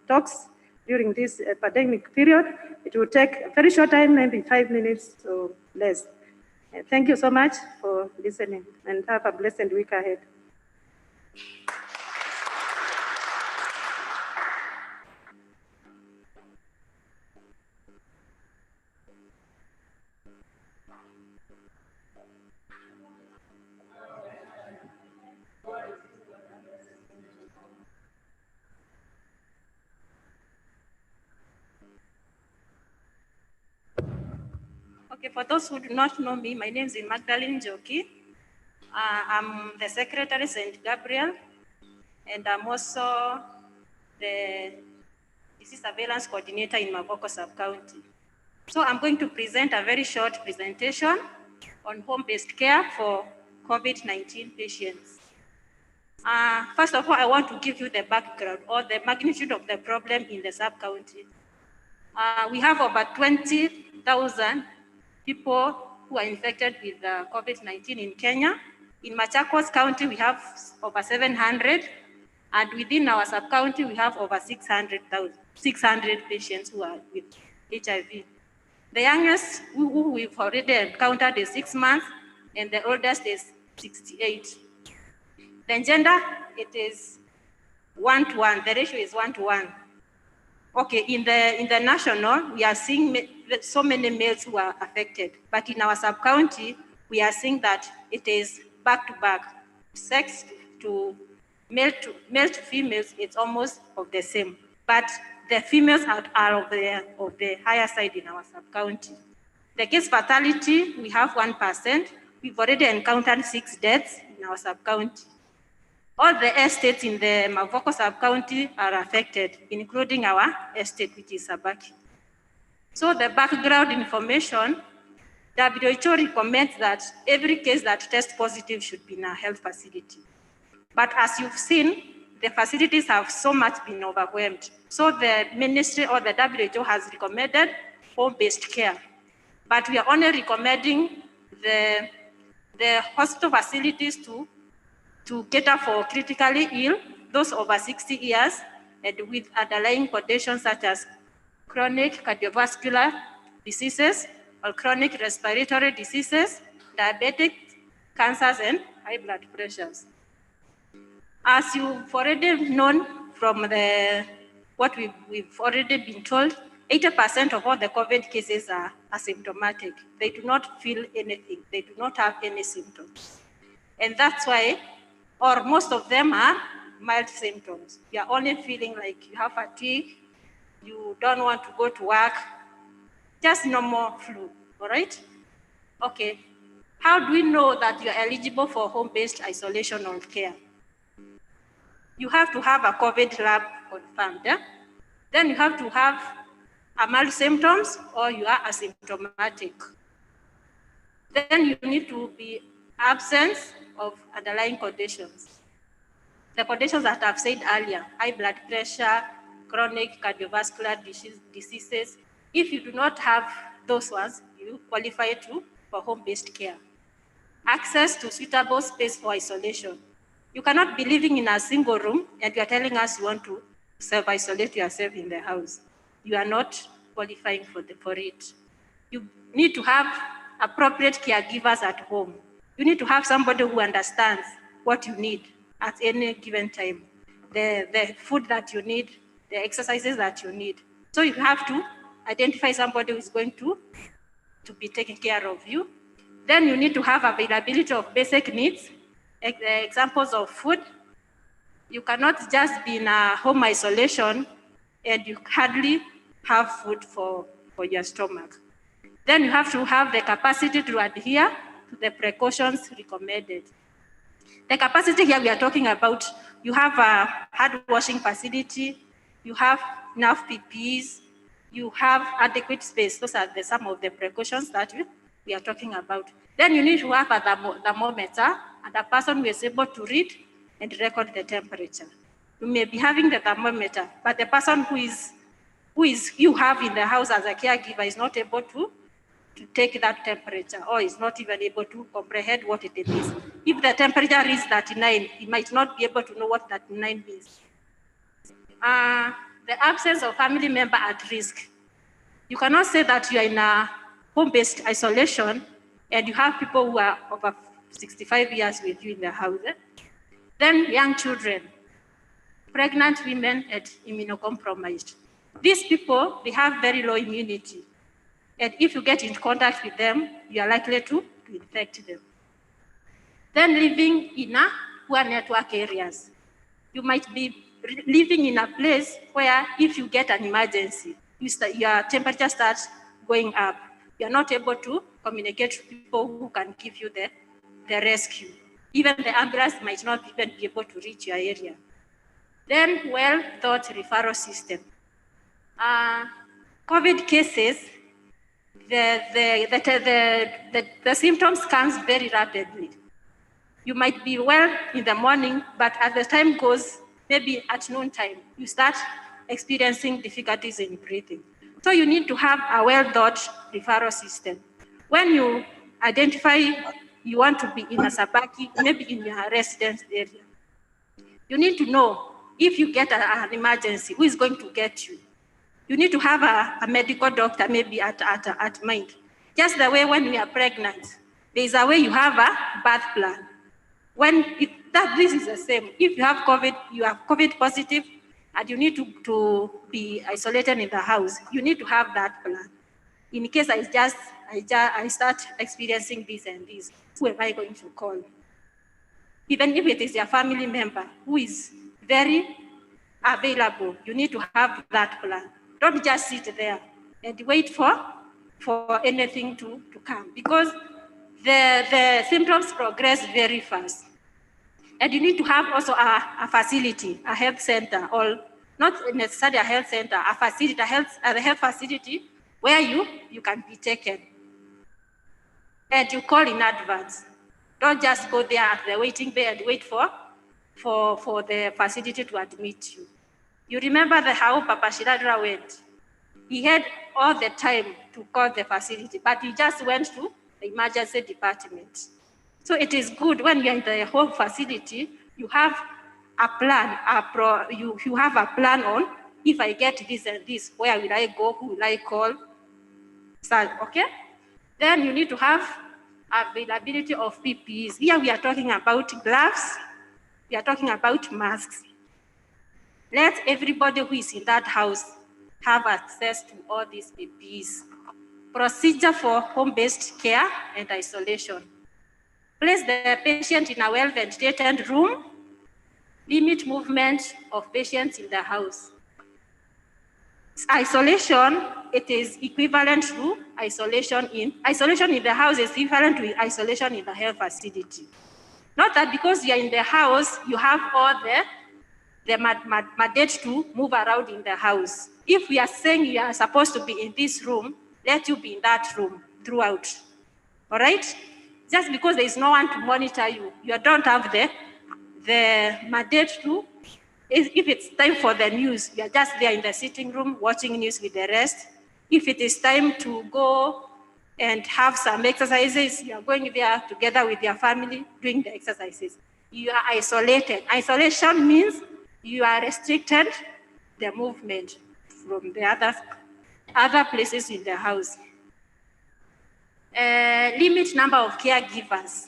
talks during this pandemic period. It will take a very short time, maybe 5 minutes or less. Thank you so much for listening, and have a blessed week ahead. Okay, for those who do not know me, my name is Magdalene Joki. I'm the Secretary St. Gabriel, and I'm also the disease surveillance coordinator in Mavoko sub-county. So I'm going to present a very short presentation on home-based care for COVID-19 patients. First of all, I want to give you the background or the magnitude of the problem in the sub-county. We have over 20,000 people who are infected with COVID-19 in Kenya. In Machakos County, we have over 700, and within our sub-county, we have over 600 patients who are with HIV. The youngest who we've already encountered is 6 months, and the oldest is 68. The gender, it is 1-to-1. The ratio is 1-to-1. Okay, in the national, we are seeing so many males who are affected, but in our sub-county, we are seeing that it is back-to-back. Sex to male to females, it's almost of the same, but the females are of the higher side in our sub-county. The case fatality, we have 1%. We've already encountered 6 deaths in our sub-county. All the estates in the Mavoko sub-county are affected, including our estate, which is Sabaki. So the background information, WHO recommends that every case that tests positive should be in a health facility. But as you've seen, the facilities have so much been overwhelmed. So the ministry or the WHO has recommended home-based care. But we are only recommending the hospital facilities to cater for critically ill, those over 60 years, and with underlying conditions such as chronic cardiovascular diseases or chronic respiratory diseases, diabetic, cancers, and high blood pressures. As you've already known from what we've already been told, 80% of all the COVID cases are asymptomatic. They do not feel anything. They do not have any symptoms. And that's why, or most of them are mild symptoms. You're only feeling like you have fatigue, you don't want to go to work, just normal flu, all right? Okay, how do we know that you're eligible for home-based isolation or care? You have to have a COVID lab confirmed, yeah? Then you have to have mild symptoms or you are asymptomatic. Then you need to be absence of underlying conditions. The conditions that I've said earlier, high blood pressure, chronic cardiovascular diseases. If you do not have those ones, you qualify for home-based care. Access to suitable space for isolation. You cannot be living in a single room and you are telling us you want to self-isolate yourself in the house. You are not qualifying for it. You need to have appropriate caregivers at home. You need to have somebody who understands what you need at any given time, the food that you need, the exercises that you need. So you have to identify somebody who is going to be taking care of you. Then you need to have availability of basic needs, examples of food. You cannot just be in a home isolation and you hardly have food for your stomach. Then you have to have the capacity to adhere to the precautions recommended. The capacity here we are talking about, you have a hand washing facility, you have enough PPEs, you have adequate space. Those are some of the precautions that we are talking about. Then you need to have a thermometer and a person who is able to read and record the temperature. You may be having the thermometer, but the person who you have in the house as a caregiver is not able to to take that temperature, or is not even able to comprehend what it is. If the temperature is 39, he might not be able to know what 39 means. The absence of family member at risk. You cannot say that you are in a home-based isolation and you have people who are over 65 years with you in the house. Then young children, pregnant women, and immunocompromised. These people, they have very low immunity. And if you get in contact with them, you are likely to infect them. Then living in a poor network areas. You might be living in a place where if you get an emergency, your temperature starts going up. You're not able to communicate to people who can give you the rescue. Even the ambulance might not even be able to reach your area. Then well-thought referral system. COVID cases, the symptoms comes very rapidly. You might be well in the morning, but as the time goes, maybe at noontime, you start experiencing difficulties in breathing. So you need to have a well-thought referral system. When you identify you want to be in a Sabaki, maybe in your residence area, you need to know if you get an emergency, who is going to get you. You need to have a medical doctor maybe at mind. Just the way when we are pregnant, there is a way you have a birth plan. This is the same. If you have COVID, you are COVID positive, and you need to be isolated in the house, you need to have that plan. In case I start experiencing this and this, who am I going to call? Even if it is your family member who is very available, you need to have that plan. Don't just sit there and wait for anything to come, because the symptoms progress very fast. And you need to have also a facility, a health center, or not necessarily a health center, a facility, a health facility where you can be taken. And you call in advance. Don't just go there at the waiting bay and wait for the facility to admit you. You remember how Papa Shiradra went. He had all the time to call the facility, but he just went to the emergency department. So it is good when you're in the home facility, you have a plan, you have a plan on, if I get this and this, where will I go, who will I call? So, okay? Then you need to have availability of PPEs. Here we are talking about gloves, we are talking about masks. Let everybody who is in that house have access to all these PPEs. Procedure for home-based care and isolation. Place the patient in a well-ventilated room. Limit movement of patients in the house. Isolation, it is equivalent to isolation in the house is equivalent to isolation in the health facility. Not that because you are in the house, you have all the mandate to move around in the house. If we are saying you are supposed to be in this room, let you be in that room throughout. All right? Just because there is no one to monitor you, you don't have the mandate to. If it's time for the news, you are just there in the sitting room watching news with the rest. If it is time to go and have some exercises, you are going there together with your family doing the exercises. You are isolated. Isolation means you are restricted the movement from the other places in the house. Limit number of caregivers.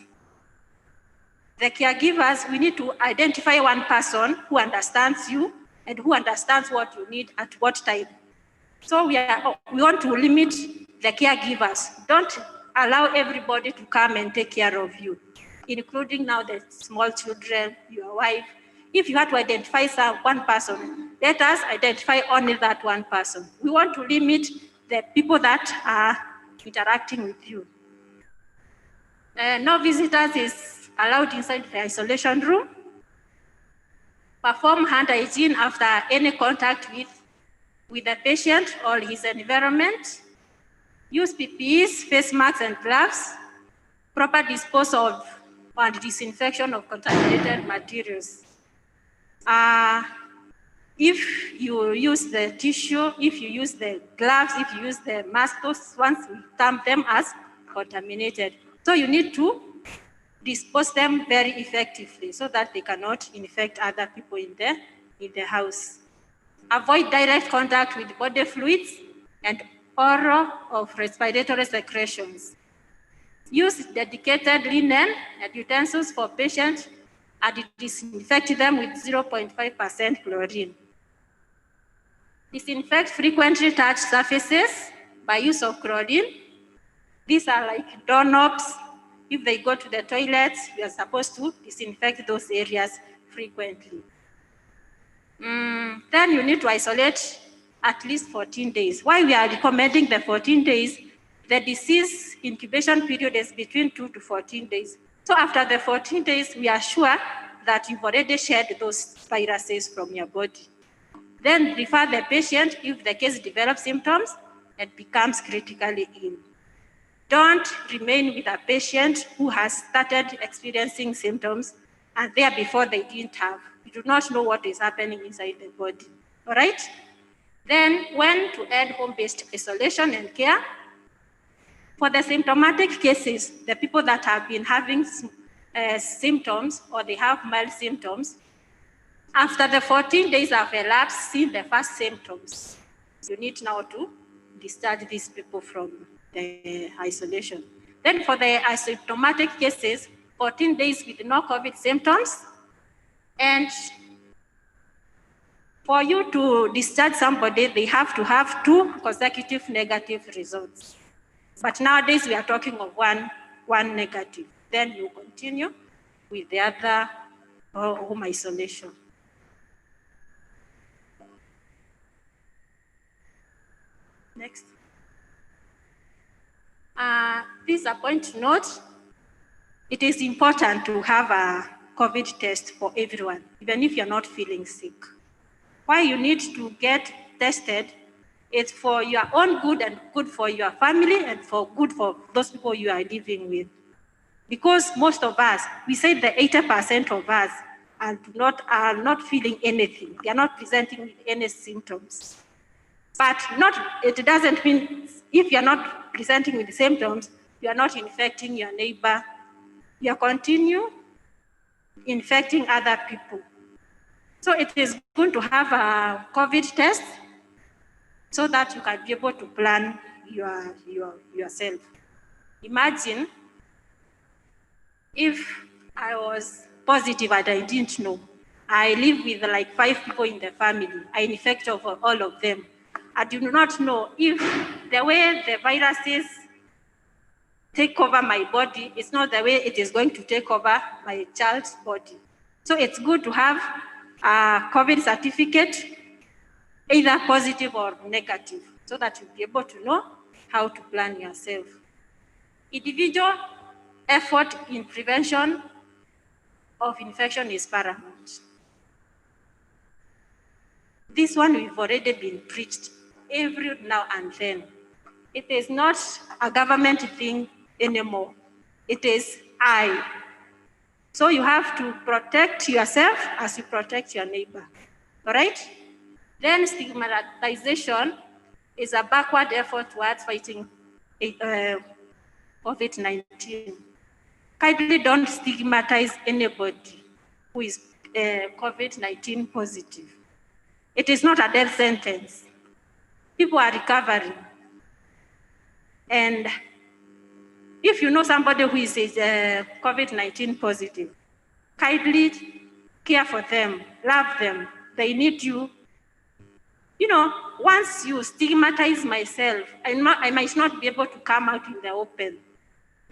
The caregivers, we need to identify one person who understands you and who understands what you need at what time. So we want to limit the caregivers. Don't allow everybody to come and take care of you, including now the small children, your wife. If you have to identify one person, let us identify only that one person. We want to limit the people that are interacting with you. No visitors is allowed inside the isolation room. Perform hand hygiene after any contact with the patient or his environment. Use PPEs, face masks and gloves. Proper disposal of and disinfection of contaminated materials. If you use the tissue, if you use the gloves, if you use the mask, those ones we term them as contaminated. So you need to dispose them very effectively so that they cannot infect other people in the house. Avoid direct contact with body fluids and oral or respiratory secretions. Use dedicated linen and utensils for patients and disinfect them with 0.5% chlorine. Disinfect frequently touched surfaces by use of chlorine. These are like doorknobs. If they go to the toilets, we are supposed to disinfect those areas frequently. Then you need to isolate at least 14 days. Why we are recommending the 14 days? The disease incubation period is between 2 to 14 days. So after the 14 days, we are sure that you've already shed those viruses from your body. Then refer the patient if the case develops symptoms and becomes critically ill. Don't remain with a patient who has started experiencing symptoms and there before they didn't have. You do not know what is happening inside the body, all right? Then when to end home-based isolation and care. For the symptomatic cases, the people that have been having symptoms or they have mild symptoms, after the 14 days have elapsed, see the first symptoms, you need now to discharge these people from the isolation. Then for the asymptomatic cases, 14 days with no COVID symptoms, and for you to discharge somebody, they have to have 2 consecutive negative results. But nowadays we are talking of one negative. Then you continue with the other home isolation. Next. This is a point to note. It is important to have a COVID test for everyone, even if you're not feeling sick. Why you need to get tested, it's for your own good and good for your family and for good for those people you are living with. Because most of us, we say that 80% of us are not feeling anything. They are not presenting with any symptoms. But it doesn't mean if you're not presenting with symptoms, you are not infecting your neighbor. You continue infecting other people. So it is good to have a COVID test so that you can be able to plan yourself. Imagine if I was positive and I didn't know. I live with like 5 people in the family. I infect over all of them. I do not know if the way the viruses take over my body is not the way it is going to take over my child's body. So it's good to have a COVID certificate, either positive or negative, so that you'll be able to know how to plan yourself. Individual effort in prevention of infection is paramount. This one we've already been preached every now and then. It is not a government thing anymore. It is I. So you have to protect yourself as you protect your neighbor, all right? Then stigmatization is a backward effort towards fighting COVID-19. Kindly don't stigmatize anybody who is COVID-19 positive. It is not a death sentence. People are recovering. And if you know somebody who is COVID-19 positive, kindly care for them, love them. They need you. You know, once you stigmatize myself, I might not be able to come out in the open.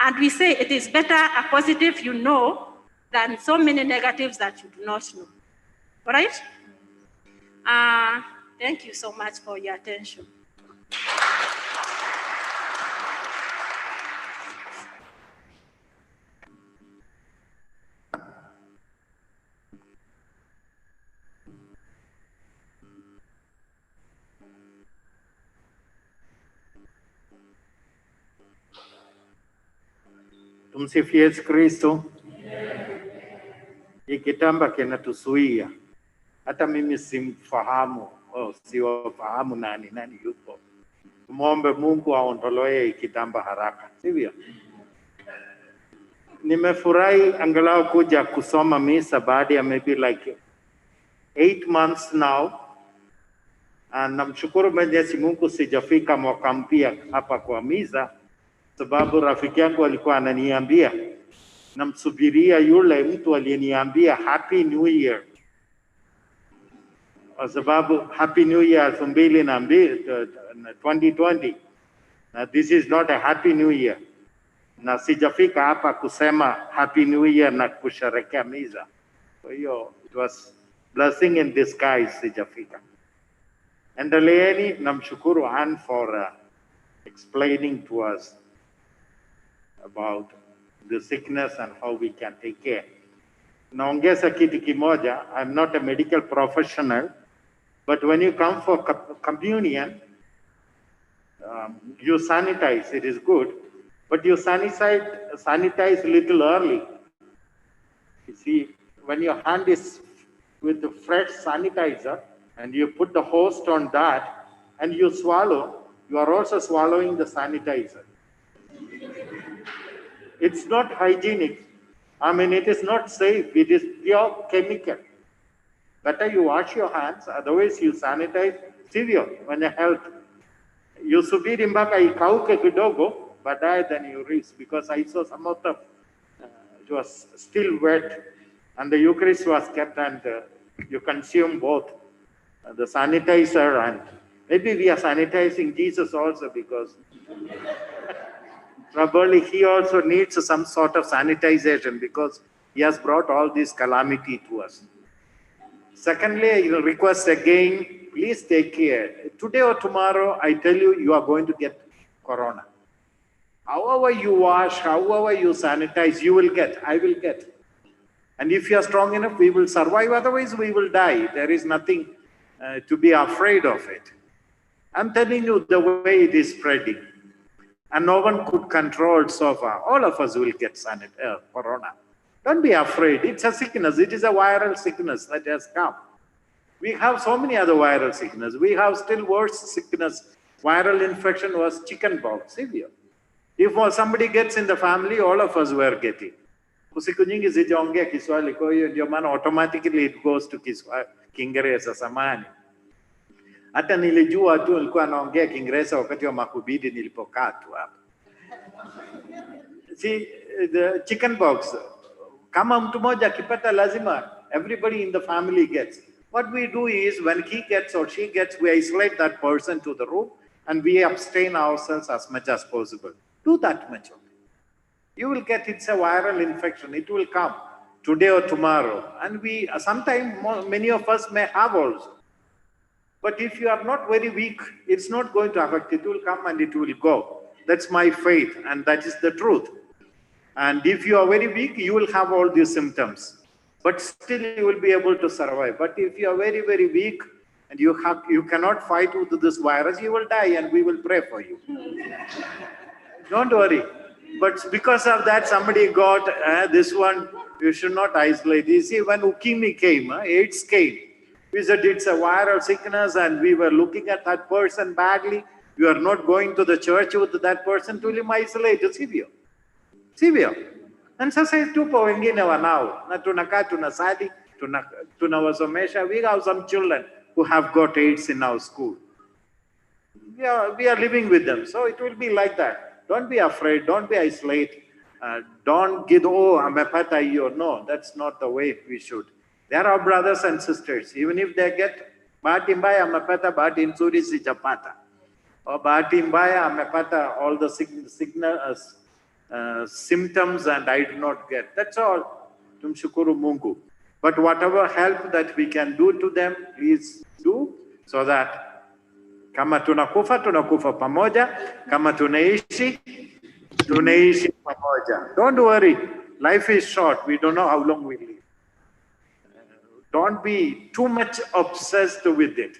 And we say it is better a positive you know than so many negatives that you do not know. All right? Thank you so much for your attention. Tumsifu Yesu Kristo. Hii kitamba kinatuzuia hata mimi simfahamu, siwafahamu nani yupo. Tumwombe Mungu aondolee kitamba haraka, sivyo? Nimefurahi angalau kuja kusoma misa baada ya maybe like 8 months now. Namshukuru Mwenyezi Mungu sijafika mwaka mpya hapa kwa misa, sababu rafiki yangu alikuwa ananiambia namsubiria yule mtu aliyeniambia Happy New Year, kwa sababu Happy New Year 2020 na this is not a Happy New Year, na sijafika hapa kusema Happy New Year na kusherehekea misa. Kwa hiyo it was blessing in disguise, sijafika. Endeleeni, namshukuru Ann for explaining to us about the sickness and how we can take care. Naongeza kitu kimoja, I'm not a medical professional, but when you come for communion, you sanitize, it is good, but you sanitize a little early. You see, when your hand is with the fresh sanitizer and you put the host on that and you swallow, you are also swallowing the sanitizer. It's not hygienic. I mean, it is not safe. It is pure chemical. Better you wash your hands, otherwise you sanitize. Sivyo, when your health, you subiri mpaka ikauke kidogo, baadaye then you rinse, because I saw some of the, it was still wet, and the Eucharist was kept, and you consume both the sanitizer, and maybe we are sanitizing Jesus also, because probably he also needs some sort of sanitization, because he has brought all this calamity to us. Secondly, I will request again, please take care. Today or tomorrow, I tell you, you are going to get corona. However you wash, however you sanitize, you will get, I will get. And if you are strong enough, we will survive. Otherwise, we will die. There is nothing to be afraid of it. I'm telling you the way it is spreading. And no one could control so far. All of us will get corona. Don't be afraid. It's a sickness. It is a viral sickness that has come. We have so many other viral sickness. We have still worse sickness. Viral infection was chickenpox, severe. If somebody gets in the family, all of us were getting. Usiku nyingi sijaongea Kiswahili, kwa hiyo ndio maana automatically it goes to Kiingereza samani. Hata nilijua tu nilikuwa naongea Kiingereza wakati wa mahubiri nilipokaa tu hapa. See, the chickenpox, kama mtu mmoja akipata lazima everybody in the family gets. What we do is when he gets or she gets, we isolate that person to the room and we abstain ourselves as much as possible. Do that much. You will get, it's a viral infection. It will come today or tomorrow. And we, sometimes many of us may have also. But if you are not very weak, it's not going to affect. It will come and it will go. That's my faith, and that is the truth. And if you are very weak, you will have all these symptoms. But still you will be able to survive. But if you are very, very weak and you cannot fight with this virus, you will die, and we will pray for you. Don't worry. But because of that, somebody got this one, you should not isolate. You see, when Ukimi came, AIDS came, we said it's a viral sickness and we were looking at that person badly. You are not going to the church with that person to him isolate. Severe. Severe. And sasa tupo wengine wanao. Na tunakaa tunasali, tunawasomesha. We have some children who have got AIDS in our school. We are living with them. So it will be like that. Don't be afraid. Don't be isolated. Don't get, oh, amepata hiyo. No, that's not the way we should. They are our brothers and sisters. Even if they get, bahati mbaya amepata, bahati nzuri sijapata. Or bahati mbaya amepata all the symptoms and I do not get. That's all. Tumshukuru Mungu. But whatever help that we can do to them, please do, so that kama tunakufa pamoja, kama tunaishi pamoja. Don't worry. Life is short. We don't know how long we live. Don't be too much obsessed with it.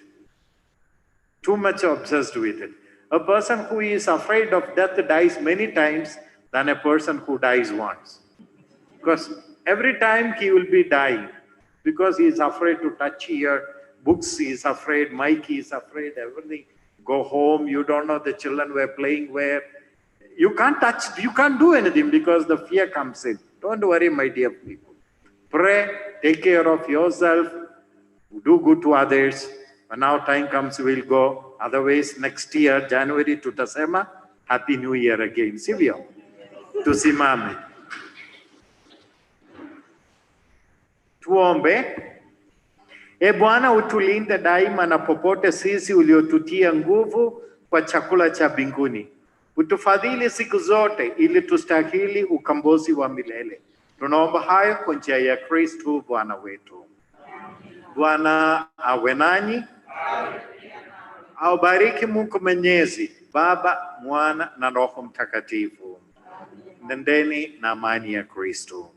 Too much obsessed with it. A person who is afraid of death dies many times than a person who dies once. Because every time he will be dying. because he is afraid to touch here. Books, he is afraid. Mike, he is afraid. Everything. Go home, you don't know the children were playing where. You can't touch, you can't do anything because the fear comes in. Don't worry, my dear people. Pray, take care of yourself, do good to others. When our time comes, we'll go. Otherwise, next year, January, tutasema, Happy New Year again. Sivyo? Tusimame. Tuombe. E Bwana, utulinde daima na popote sisi uliotutia nguvu kwa chakula cha mbinguni. Utufadhili siku zote ili tustahili ukombozi wa milele. Tunaomba hayo kwa njia ya Kristo Bwana wetu. Bwana awe nanyi. Aubariki Mungu Mwenyezi, Baba, Mwana na Roho Mtakatifu. Nendeni na amani ya Kristo.